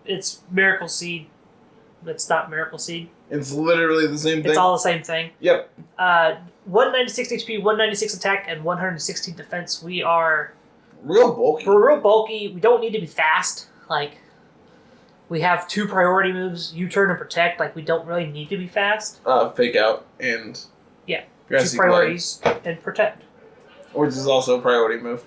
it's Miracle Seed It's not Miracle Seed. It's literally the same thing. It's all the same thing. Yep. 196 HP, 196 attack, and 116 defense. We are real bulky. We're real bulky. We don't need to be fast. Like, we have 2 priority moves: U-turn and protect. Like, we don't really need to be fast. Fake out and 2 priorities and protect, which is also a priority move.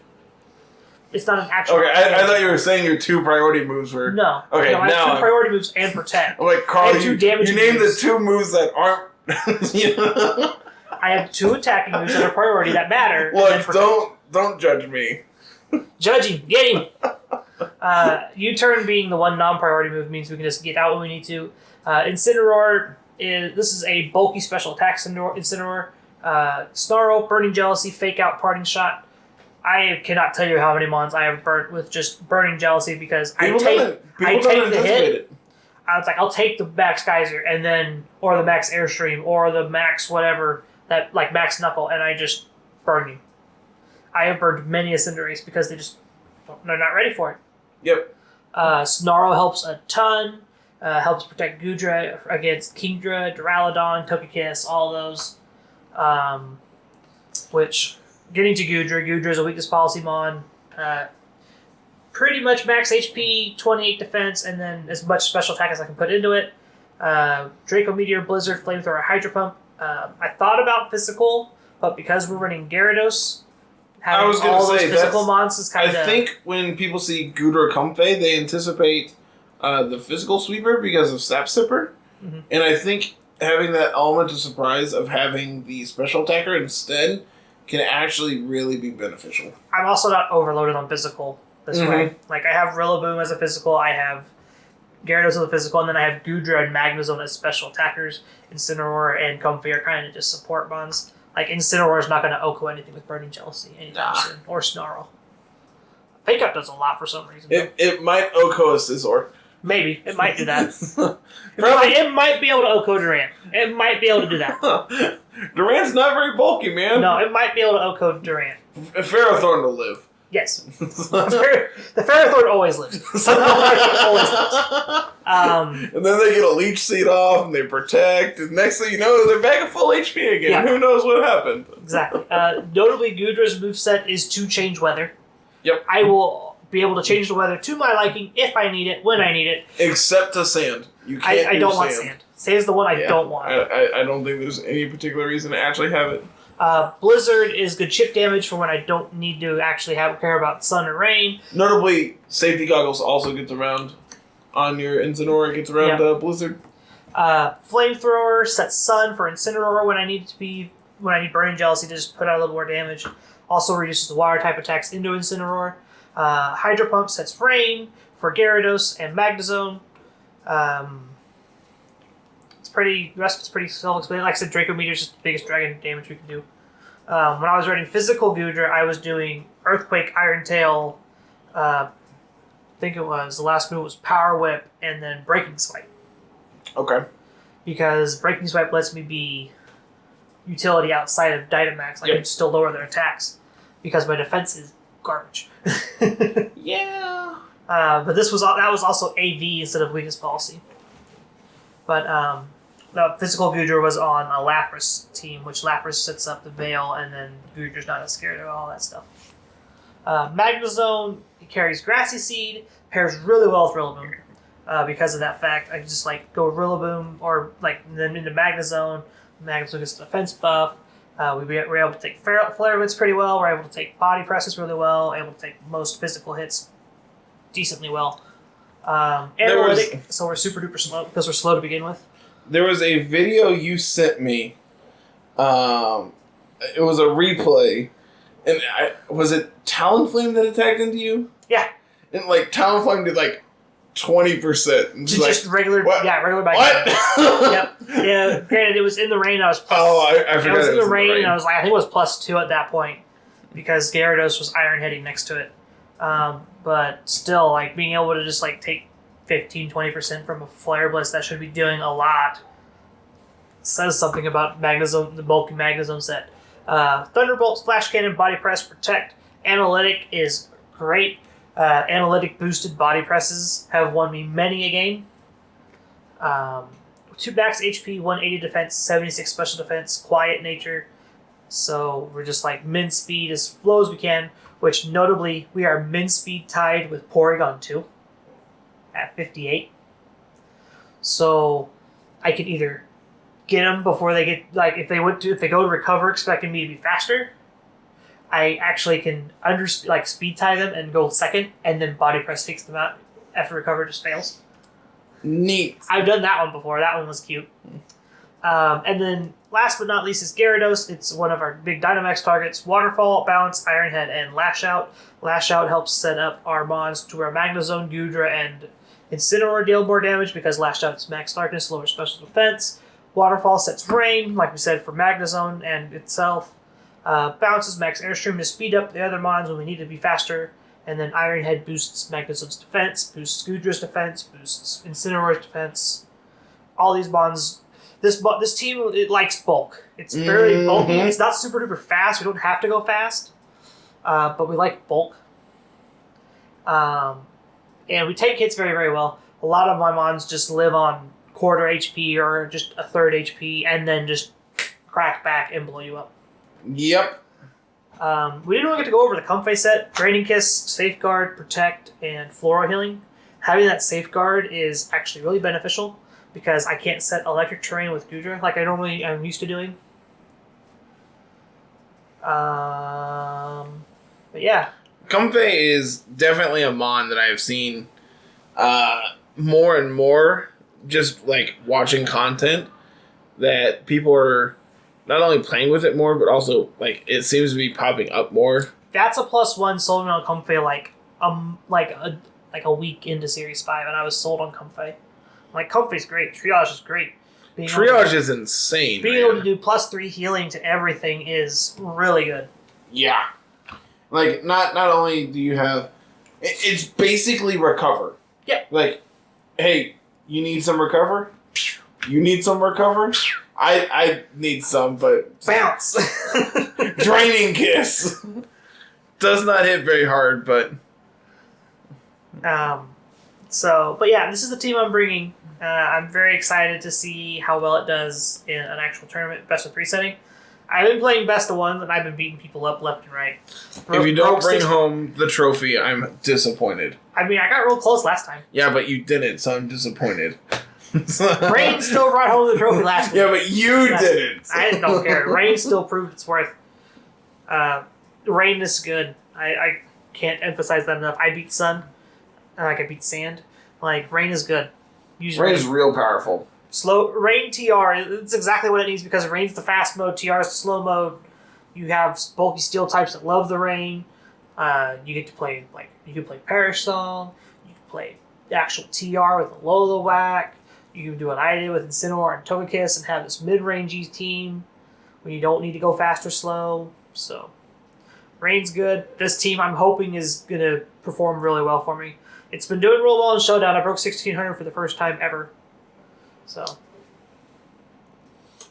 It's not an actual. Okay, I thought you were saying your 2 priority moves were. No. Okay, no, I have 2 priority moves and protect. I'm like, Carl, you named the 2 moves that aren't. I have 2 attacking moves that are priority that matter. Look, don't judge me. Judging, get him. U-turn being the 1 non-priority move means we can just get out when we need to. Incineroar this is a bulky special attack Incineroar. Snarl, Burning Jealousy, Fake Out, Parting Shot. I cannot tell you how many mons I have burnt with just Burning Jealousy because I take the hit. I was like, I'll take the Max Geyser and then, or the Max Airstream, or the Max whatever, that like Max Knuckle, and I just burn you. I have burned many a Cinderace because they're not ready for it. Yep. Snarl helps a ton. Helps protect Goodra against Kingdra, Duraludon, Togekiss, all those. Which, getting to Goodra is a weakness policy mon. Pretty much max HP, 28 defense, and then as much special attack as I can put into it. Draco Meteor, Blizzard, Flamethrower, Hydro Pump. I thought about physical, but because we're running Gyarados, having all those physical mons is kind of... I think when people see Goodra Comfey, they anticipate the physical sweeper because of Sap Sipper. Mm-hmm. And I think having that element of surprise of having the special attacker instead can actually really be beneficial. I'm also not overloaded on physical this way. Like, I have Rillaboom as a physical, I have Gyarados as a physical, and then I have Goodra and Magnezone as special attackers. Incineroar and Comfey are kind of just support mons. Like, Incineroar is not going to OHKO anything with Burning Jealousy anytime soon, or Snarl. Fake Out does a lot for some reason. It might OHKO a Scizor. Maybe. It might do that. It might be able to OHKO Durant. It might be able to do that. Durant's not very bulky, man. No, it might be able to OHKO Durant. Ferrothorn will live. Yes. The Ferrothorn always lives. Always lives. And then they get a Leech Seed off, and they protect, and next thing you know, they're back at full HP again. Yeah. Who knows what happened? Exactly. Notably, Goodra's moveset is to change weather. Yep. I will be able to change the weather to my liking if I need it, when I need it. Except to sand. You can't I don't want sand. Sand's the one I don't want. I don't think there's any particular reason to actually have it. Blizzard is good chip damage for when I don't need to actually care about sun or rain. Notably, Safety Goggles also gets around on your Incineroar. It gets around Blizzard. Flamethrower sets Sun for Incineroar when I need Burning Jealousy to just put out a little more damage. Also reduces the water type attacks into Incineroar. Hydro Pump sets Rain for Gyarados and Magnezone. The rest is pretty self-explanatory. Like I said, Draco Meteor is just the biggest dragon damage we can do. When I was running physical Goodra, I was doing Earthquake, Iron Tail, I think it was, the last move was Power Whip, and then Breaking Swipe. Okay. Because Breaking Swipe lets me be utility outside of Dynamax. I can still lower their attacks. Because my defense is garbage. Yeah. But that was also AV instead of weakness policy. But the physical Goodra was on a Lapras team, which Lapras sets up the Veil, and then Goodra's not as scared of all that stuff. Magnezone carries Grassy Seed, pairs really well with Rillaboom. Because of that fact, I can just go Rillaboom or then into Magnezone. Magnezone gets the defense buff. We were able to take Flare Blitz pretty well. We're able to take Body Presses really well. Able to take most physical hits decently well. Analytic, so we're super duper slow because we're slow to begin with. There was a video you sent me. It was a replay, and was it Talonflame that attacked into you? Yeah. And Talonflame did 20%. Just regular, what? Regular bike. What? Yep. Yeah. Granted, it was in the rain. I forgot. I was in the rain, and I was I think it was +2 at that point because Gyarados was iron hitting next to it. But still, being able to just take 15-20% from a Flare Blitz that should be doing a lot says something about Magnezone, the bulky Magnezone set. Thunderbolt, Splash Cannon, Body Press, Protect. Analytic is great. Analytic boosted Body Presses have won me many a game. 2 max HP, 180 defense, 76 special defense, quiet nature. So we're just like min speed as low as we can, which notably we are min speed tied with Porygon 2 at 58. So I can either get them before they get, like, if they go to recover expecting me to be faster, I actually can speed tie them and go second, and then body press takes them out after recover just fails. Neat. I've done that one before. That one was cute. And then last but not least is Gyarados. It's one of our big Dynamax targets. Waterfall, Bounce, Iron Head, and Lash Out. Lash Out helps set up our mons to where Magnezone, Gudra, and Incineroar deal more damage because Lash Out's max darkness, lower special defense. Waterfall sets Rain, like we said, for Magnezone and itself. Bounces max Airstream to speed up the other mons when we need to be faster. And then Iron Head boosts Magnezone's defense, boosts Gudra's defense, boosts Incineroar's defense. All these mons. This team, it likes bulk. It's very bulky. It's not super duper fast. We don't have to go fast. But we like bulk. And we take hits very, very well. A lot of my mons just live on quarter HP or just a third HP and then just crack back and blow you up. Yep. We didn't really get to go over the Comfey set. Draining Kiss, Safeguard, Protect, and Floral Healing. Having that Safeguard is actually really beneficial because I can't set Electric Terrain with Gudra like I'm used to doing. But yeah. Comfey is definitely a mon that I've seen more and more just like watching content that people are not only playing with it more, but also like it seems to be popping up more. That's a +1 sold on Comfey like a week into Series 5, and I was sold on Comfey. Like, Comfey's great. Triage is great. Triage is insane. Being able to do +3 healing to everything is really good. Yeah. Like, not only do you have... It's basically recover. Yeah. Like, hey, you need some recover? You need some recover? I need some, but... Bounce! Draining Kiss! Does not hit very hard, but... But yeah, this is the team I'm bringing. I'm very excited to see how well it does in an actual tournament, best of 3 setting. I've been playing best of 1, and I've been beating people up left and right. If you don't bring home the trophy, I'm disappointed. I mean, I got real close last time. Yeah, but you didn't, so I'm disappointed. Rain still brought home the trophy last week. Yeah, but you didn't. I don't care. Rain still proved its worth. Rain is good. I can't emphasize that enough. I beat Sun. I beat Sand. Like, Rain is good. Rain is real powerful. Slow Rain TR, it's exactly what it needs because Rain's the fast mode, TR is the slow mode. You have bulky steel types that love the Rain. You get to play, you can play Perish Song. You can play the actual TR with Alola Whack. You can do what I did with Incineroar and Togekiss and have this mid-rangey team when you don't need to go fast or slow. So, Rain's good. This team, I'm hoping, is going to perform really well for me. It's been doing real well in Showdown. I broke 1,600 for the first time ever. So,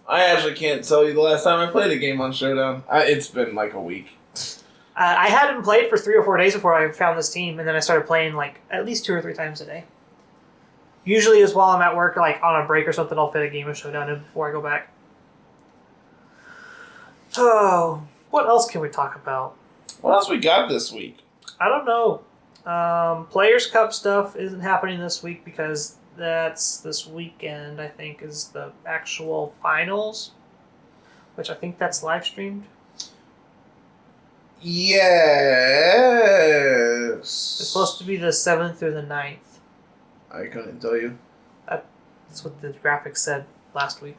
I actually can't tell you the last time I played a game on Showdown. It's been like a week. I hadn't played for 3 or 4 days before I found this team, and then I started playing at least 2 or 3 times a day. Usually, is while I'm at work, on a break or something, I'll fit a game of Showdown in before I go back. Oh, what else can we talk about? What else we got this week? I don't know. Players' Cup stuff isn't happening this week because that's this weekend, I think, is the actual finals, which I think that's live streamed. Yes. It's supposed to be the 7th through the 9th. I couldn't tell you. That's what the graphics said last week.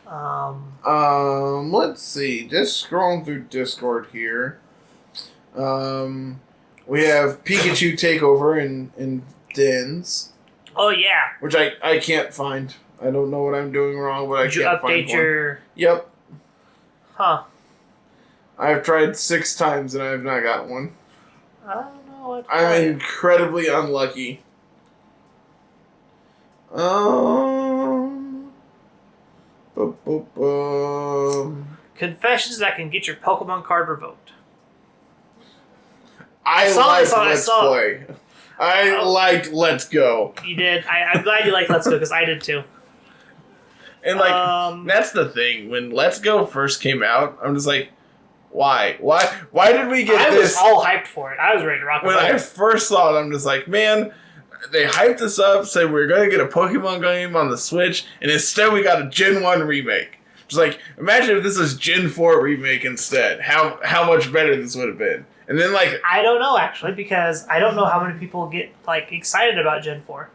Let's see. Just scrolling through Discord here. We have Pikachu Takeover in Dins. Oh, yeah. Which I can't find. I don't know what I'm doing wrong, but I can't find one. Did you update your... Yep. Huh. I've tried 6 times and I have not got one. I don't know what... I'm incredibly unlucky. Confessions that can get your Pokemon card revoked. I saw I liked Let's Go. You did. I'm glad you liked Let's Go, because I did too. And, that's the thing. When Let's Go first came out, I'm just like, why? Why did we get this? I was all hyped for it. I was ready to rock. When I first saw it, I'm just like, man, they hyped us up, said we are going to get a Pokemon game on the Switch, and instead we got a Gen 1 remake. Just like, imagine if this was Gen 4 remake instead. How much better this would have been. And then, I don't know, actually, because I don't know how many people get, excited about Gen 4.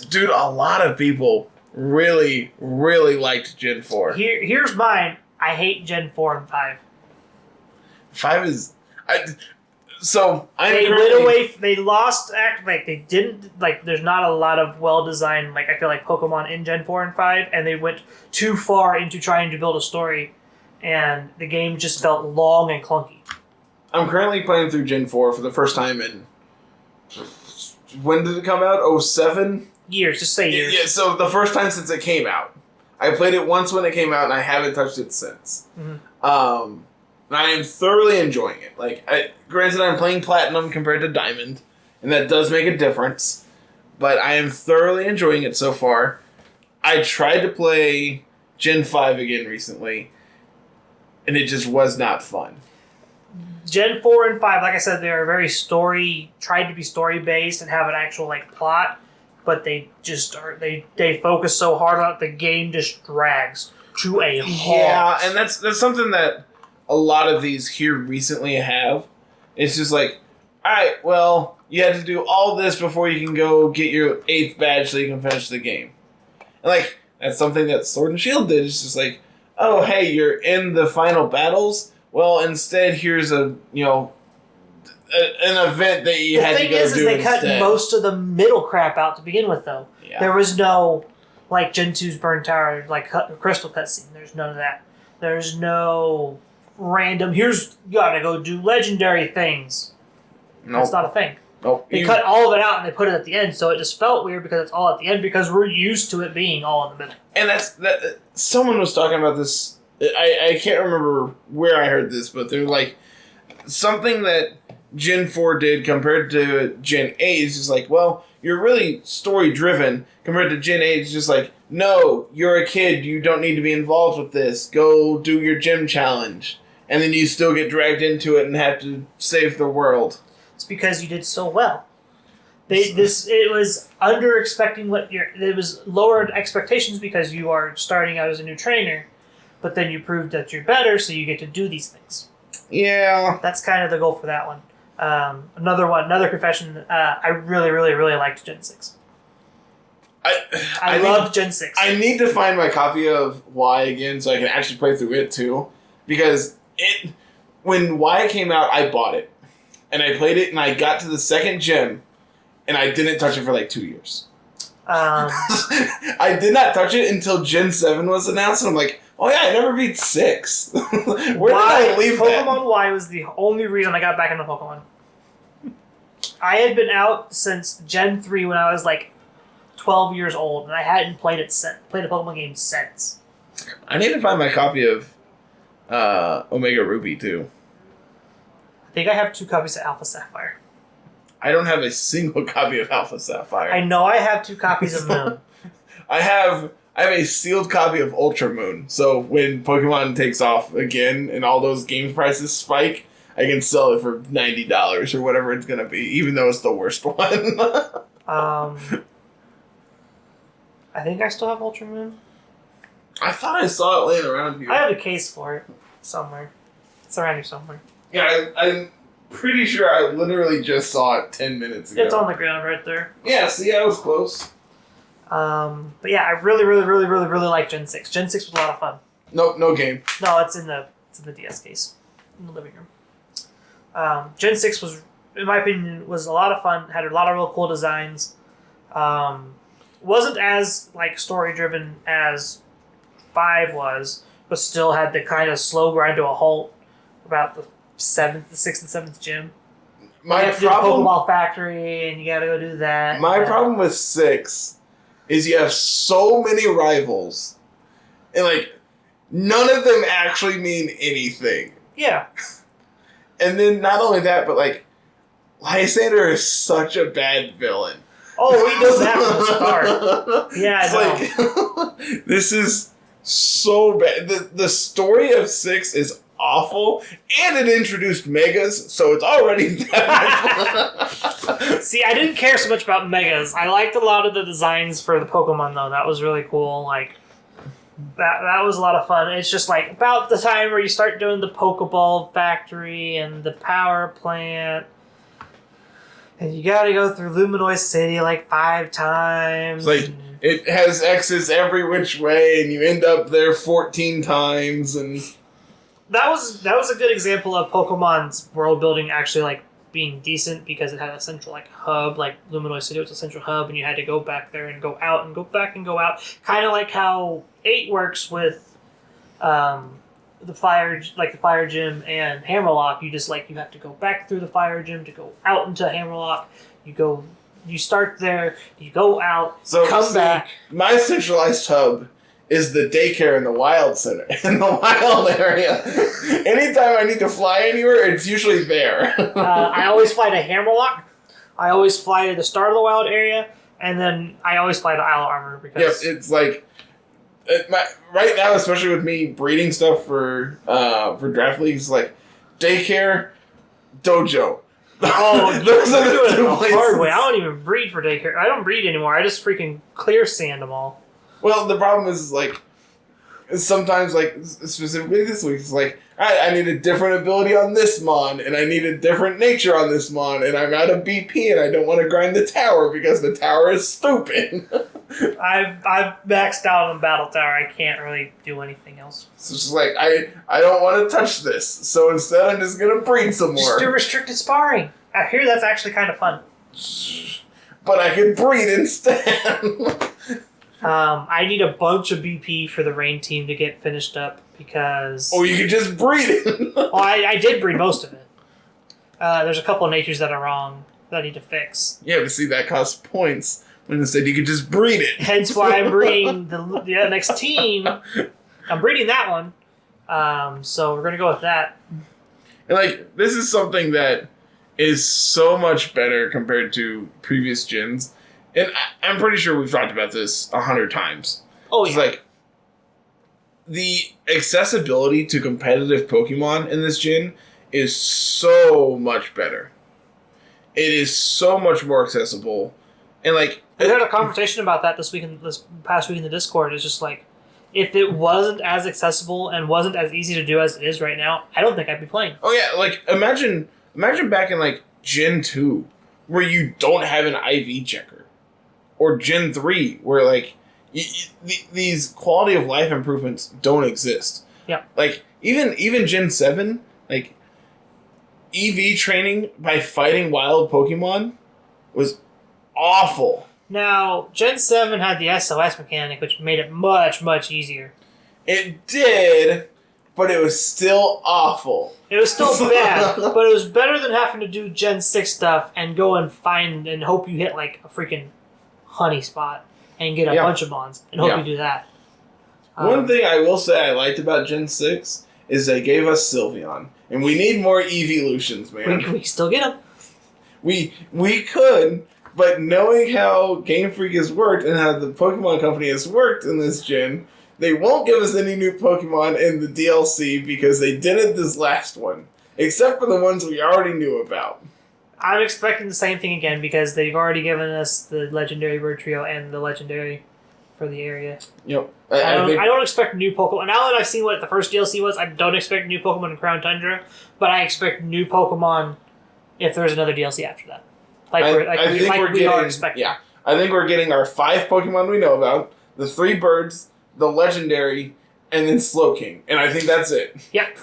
Dude, a lot of people really, really liked Gen 4. Here's mine. I hate Gen 4 and 5. 5 is... They lost... They didn't... there's not a lot of well-designed, I feel like, Pokemon in Gen 4 and 5, and they went too far into trying to build a story, and the game just felt long and clunky. I'm currently playing through Gen 4 for the first time in... When did it come out? 07? Years, just say years. Yeah, so the first time since it came out. I played it once when it came out, and I haven't touched it since. Mm-hmm. And I am thoroughly enjoying it. Granted, I'm playing Platinum compared to Diamond, and that does make a difference. But I am thoroughly enjoying it so far. I tried to play Gen 5 again recently, and it just was not fun. Gen 4 and 5, like I said, they're very tried to be story-based and have an actual, plot. But they just are. They focus so hard on it, the game just drags to a halt. Yeah, and that's something that a lot of these here recently have. It's just like, all right, well, you had to do all this before you can go get your 8th badge so you can finish the game. And that's something that Sword and Shield did. It's just like, oh, hey, you're in the final battles. Well, instead, here's an event that you had to go do instead. The thing is they cut most of the middle crap out to begin with, though. Yeah. There was no, Gen 2's Burn Tower, Crystal cutscene. There's none of that. There's no random, you gotta go do legendary things. Nope. That's not a thing. Nope. They cut all of it out and they put it at the end, so it just felt weird because it's all at the end because we're used to it being all in the middle. And someone was talking about this, I can't remember where I heard this, but they're something that Gen 4 did compared to Gen 8 is just well, you're really story-driven. Compared to Gen 8, it's just no, you're a kid, you don't need to be involved with this. Go do your gym challenge. And then you still get dragged into it and have to save the world. It's because you did so well. It was it was lowered expectations because you are starting out as a new trainer, but then you proved that you're better, so you get to do these things. Yeah. That's kind of the goal for that one. Another confession, I really, really, really liked Gen 6. I loved Gen 6. I need to find my copy of Y again so I can actually play through it too. Because when Y came out, I bought it. And I played it and I got to the second gym and I didn't touch it for 2 years. I did not touch it until Gen 7 was announced and I'm like, oh yeah, I never beat 6. Where did I leave that? Pokemon Y was the only reason I got back into Pokemon. I had been out since Gen 3 when I was 12 years old, and I hadn't played a Pokemon game since. I need to find my copy of Omega Ruby too. I think I have 2 copies of Alpha Sapphire. I don't have a single copy of Alpha Sapphire. I know I have 2 copies of Moon. I have a sealed copy of Ultra Moon, so when Pokemon takes off again and all those game prices spike, I can sell it for $90 or whatever it's gonna be, even though it's the worst one. I think I still have Ultra Moon. I thought I saw it laying around here. I have a case for it somewhere. It's around here somewhere. Yeah, I'm pretty sure I literally just saw it 10 minutes ago. It's on the ground right there. Yeah, see, I was close. But yeah, I really, really, really, really, really like Gen 6. Gen 6 was a lot of fun. Nope, no game. No, it's in the DS case. In the living room. Gen 6 was, in my opinion, was a lot of fun. Had a lot of real cool designs. Wasn't as story driven as 5 was, but still had the kind of slow grind to a halt about the 6th and 7th gym. You have to do the Pokeball Factory, and you gotta go do that. My problem with 6 is you have so many rivals, and none of them actually mean anything. Yeah. And then not only that, but Lysander is such a bad villain. Oh, we know that from the start. Yeah, I know. This is so bad. The story of 6 is awful, and it introduced Megas, so it's already bad. See, I didn't care so much about Megas. I liked a lot of the designs for the Pokemon, though. That was really cool. Like, that was a lot of fun. It's just, like, about the time where you start doing the Pokeball factory and the power plant. And you gotta go through Luminois City, like, 5 times. Like, it has exits every which way, and you end up there 14 times, and... That was a good example of Pokemon's world building actually like being decent because it had a central like hub, like Luminois City was a central hub, and you had to go back there and go out and go back and go out, kind of like how 8 works with the fire gym and Hammerlock. You just like you have to go back through the fire gym to go out into Hammerlock. You start there, you go out, come back. My centralized hub is the daycare in the wild center, in the wild area. Anytime I need to fly anywhere, it's usually there. I always fly to Hammerlock. I always fly to the start of the wild area, and then I always fly to Isle of Armor because... Yep, it's like... right now, especially with me breeding stuff for draft leagues, like, daycare, dojo. Oh, those are the 2 places. Hard way. I don't even breed for daycare. I don't breed anymore. I just freaking clear sand them all. Well, the problem is, like, sometimes, like, specifically this week, it's like, I need a different ability on this Mon, and I need a different nature on this Mon, and I'm out of BP, and I don't want to grind the tower because the tower is stupid. I've maxed out on Battle Tower. I can't really do anything else. So it's just like, I don't want to touch this, so instead I'm just going to breed some more. Just do restricted sparring. I hear that's actually kind of fun. But I can breed instead. I need a bunch of BP for the rain team to get finished up because... Oh, you could just breed it. Well, I did breed most of it. There's a couple of natures that are wrong that I need to fix. Yeah, but see, that costs points. When instead you could just breed it. Hence why I'm breeding the next team. I'm breeding that one. So we're going to go with that. And, like, this is something that is so much better compared to previous gens. And I'm pretty sure we've talked about this 100 times. Oh, yeah. It's like, the accessibility to competitive Pokemon in this gen is so much better. It is so much more accessible. And, like... We had a conversation about that this past week in the Discord. It's just like, if it wasn't as accessible and wasn't as easy to do as it is right now, I don't think I'd be playing. Oh, yeah. Like, imagine back in, like, Gen 2, where you don't have an IV checker. Or Gen 3, where, like, these quality of life improvements don't exist. Yeah. Like, even Gen 7, like, EV training by fighting wild Pokemon was awful. Now, Gen 7 had the SOS mechanic, which made it much, much easier. It did, but it was still awful. It was still bad, but it was better than having to do Gen 6 stuff and go and find and hope you hit, like, a freaking honey spot and get a bunch of bonds and hope you do that. One thing I will say I liked about Gen 6 is they gave us Sylveon. And we need more evolutions, man. We can still get them. We could, but knowing how Game Freak has worked and how the Pokemon Company has worked in this gen, they won't give us any new Pokemon in the DLC because they didn't this last one. Except for the ones we already knew about. I'm expecting the same thing again because they've already given us the legendary bird trio and the legendary for the area. Yep. I don't expect new Pokemon. Now that I've seen what the first DLC was, I don't expect new Pokemon in Crown Tundra, but I expect new Pokemon if there's another DLC after that. We are expecting. Yeah. I think we're getting our 5 Pokemon we know about, the 3 birds, the legendary, and then Slowking. And I think that's it. Yep.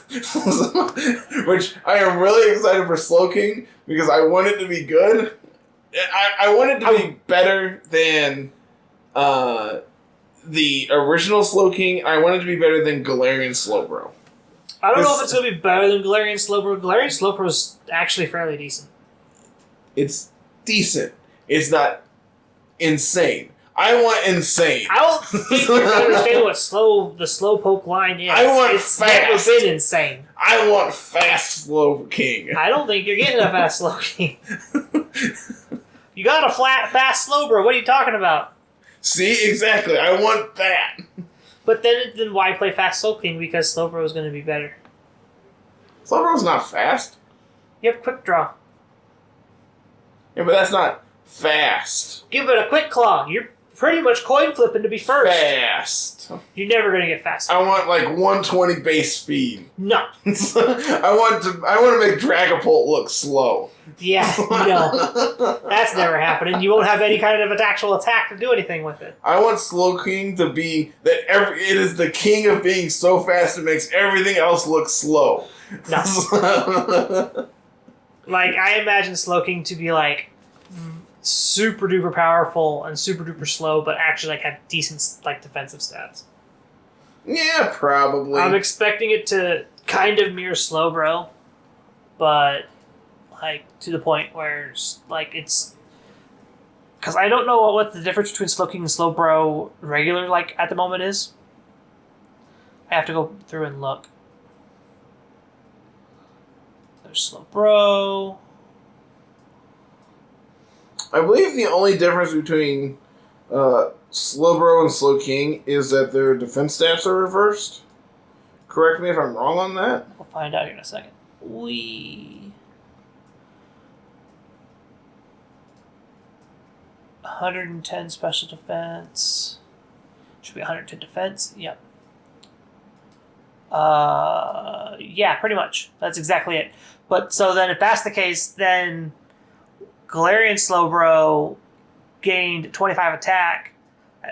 Which I am really excited for Slowking because I want it to be good. I want it to be better than the original Slowking. I want it to be better than Galarian Slowbro. I don't know if it's going to be better than Galarian Slowbro. Galarian Slowbro is actually fairly decent. It's decent. It's not insane. I want insane. I don't think you understand what the slowpoke line is. I want it's fast. never been insane. I want fast slow king. I don't think you're getting a fast slow king. You got a fast slow bro. What are you talking about? See, exactly. I want that. But then why play fast slow king? Because slow bro is going to be better. Slowbro's not fast. You have quick draw. Yeah, but that's not fast. Give it a quick claw. You're pretty much coin flipping to be first. Fast. You're never going to get fast. I want like 120 base speed. No. I want to make Dragapult look slow. Yeah, no. That's never happening. You won't have any kind of actual attack to do anything with it. I want Slow King to be that it is the king of being so fast it makes everything else look slow. No. Like, I imagine Slowking to be like super duper powerful and super duper slow, but actually like have decent like defensive stats. Yeah, probably. I'm expecting it to kind of mirror Slowbro, but like to the point where like it's because I don't know what the difference between Slowking and Slowbro regular like at the moment is. I have to go through and look. There's Slowbro. I believe the only difference between Slowbro and Slowking is that their defense stats are reversed. Correct me if I'm wrong on that. We'll find out here in a second. 110 special defense. Should be 110 defense. Yep. Yeah, pretty much. That's exactly it. But so then if that's the case, then Galarian Slowbro gained 25 attack,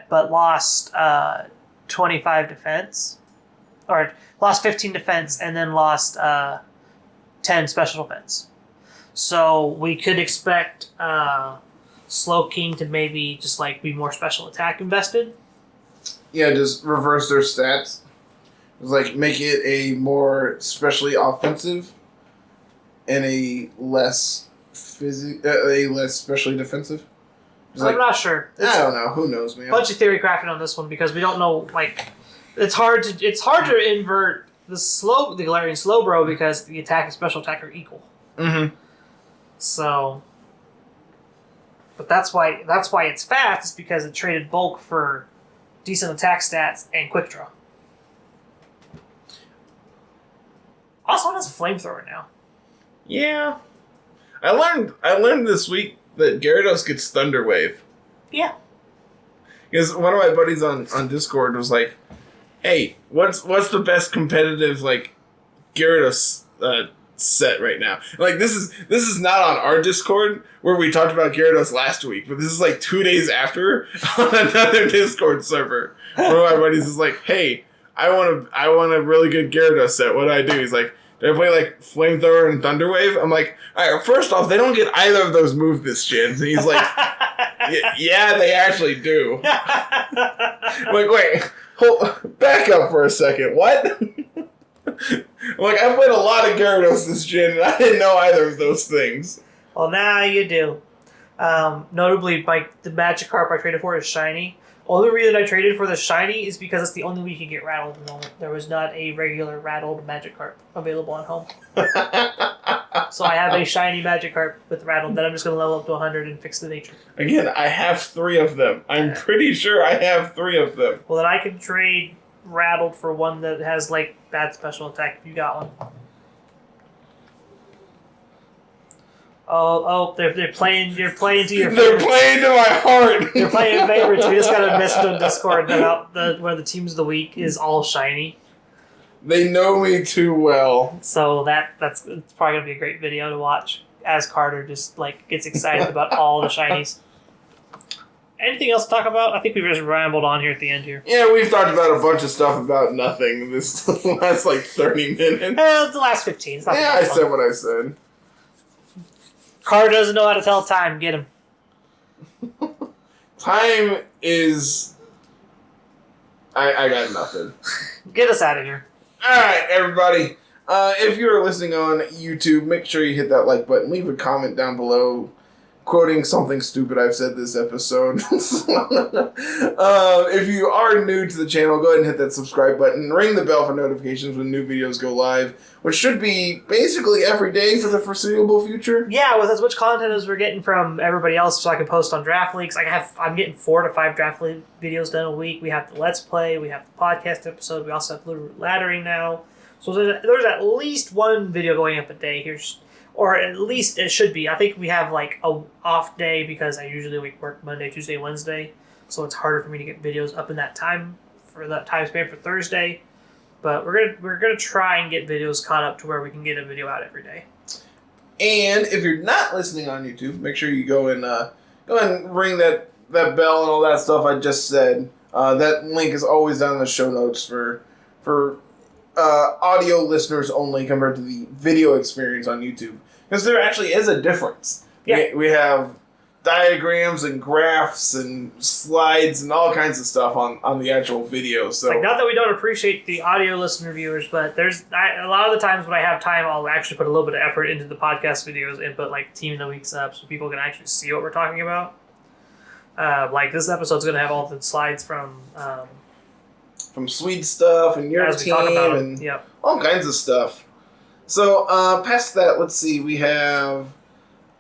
but lost 25 defense. Or lost 15 defense and then lost 10 special defense. So we could expect Slowking to maybe just like be more special attack invested. Yeah, just reverse their stats. It's like make it a more specially offensive and a less specially defensive. I'm not sure. I don't know. Who knows, man? Bunch of theory crafting on this one because we don't know. Like, it's hard to invert the Galarian Slowbro because the attack and special attack are equal. Mm-hmm. So, but that's why it's fast. Is because it traded bulk for decent attack stats and quick draw. Also, it has a flamethrower now. Yeah, I learned this week that Gyarados gets Thunder Wave. Yeah. Because one of my buddies on Discord was like, "Hey, what's the best competitive like Gyarados set right now?" Like this is not on our Discord where we talked about Gyarados last week, but this is like 2 days after on another Discord server. One of my buddies is like, "Hey, I want a really good Gyarados set. What do I do?" He's like, "Do I play like Flamethrower and Thunder Wave?" I'm like, all right, first off, they don't get either of those moves this gen. And he's like, yeah, they actually do. I'm like, wait, back up for a second. What? Like, I played a lot of Gyarados this gen, and I didn't know either of those things. Well, now you do. Notably, the Magikarp I traded for is shiny. Only reason I traded for the shiny is because it's the only way you can get rattled at the moment. There was not a regular rattled Magikarp available on home. So I have a shiny Magikarp with rattled that I'm just going to level up to 100 and fix the nature. Again, I have 3 of them. I'm pretty sure I have 3 of them. Well, then I can trade rattled for one that has, like, bad special attack if you got one. Oh, they're playing. You're playing to your. They're playing to my heart. They're playing favorites. We just got a message on Discord about where the teams of the week is all shiny. They know me too well. So it's probably gonna be a great video to watch as Carter just like gets excited about all the shinies. Anything else to talk about? I think we've just rambled on here at the end here. Yeah, we've talked about a bunch of stuff about nothing this last like 30 minutes. The last 15. It's not Yeah, I said what I said. Carter doesn't know how to tell time. Get him. Time is... I got nothing. Get us out of here. Alright, everybody. If you're listening on YouTube, make sure you hit that like button. Leave a comment down below. quoting something stupid I've said this episode. If you are new to the channel, go ahead and hit that subscribe button. Ring the bell for notifications when new videos go live, which should be basically every day for the foreseeable future. Yeah, with as much content as we're getting from everybody else, so I can post on Draft Leagues. I'm getting 4 to 5 Draft League videos done a week. We have the Let's Play, we have the podcast episode, we also have Littleroot laddering now. So there's at least one video going up a day here. Or at least it should be. I think we have like a off day because I usually work Monday, Tuesday, Wednesday. So it's harder for me to get videos up in that time for that time span for Thursday. But we're gonna try and get videos caught up to where we can get a video out every day. And if you're not listening on YouTube, make sure you go and ring that bell and all that stuff I just said. That link is always down in the show notes for audio listeners only compared to the video experience on YouTube. Because there actually is a difference. Yeah. We have diagrams and graphs and slides and all kinds of stuff on the actual video. So not that we don't appreciate the audio listener viewers, but a lot of the times when I have time, I'll actually put a little bit of effort into the podcast videos and put like Team of the Week up so people can actually see what we're talking about. Like this episode's going to have all the slides from Swede stuff and your team and all kinds of stuff. So past that, let's see. We have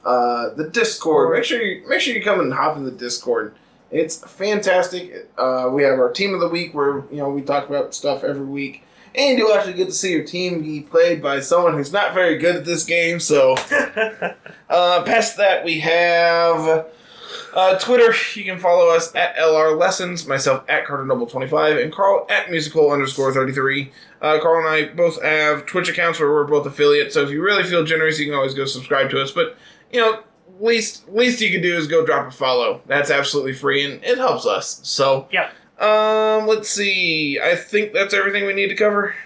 the Discord. Make sure you come and hop in the Discord. It's fantastic. We have our Team of the Week where we talk about stuff every week, and you'll actually get to see your team be played by someone who's not very good at this game. So past that, we have. Twitter, you can follow us at LR Lessons, myself at CarterNoble25, and Carl at Musical_33. Carl and I both have Twitch accounts where we're both affiliates, so if you really feel generous, you can always go subscribe to us. But, least you can do is go drop a follow. That's absolutely free, and it helps us. So, let's see. I think that's everything we need to cover.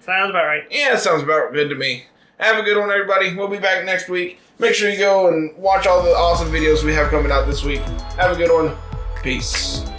Sounds about right. Yeah, sounds about good to me. Have a good one, everybody. We'll be back next week. Make sure you go and watch all the awesome videos we have coming out this week. Have a good one. Peace.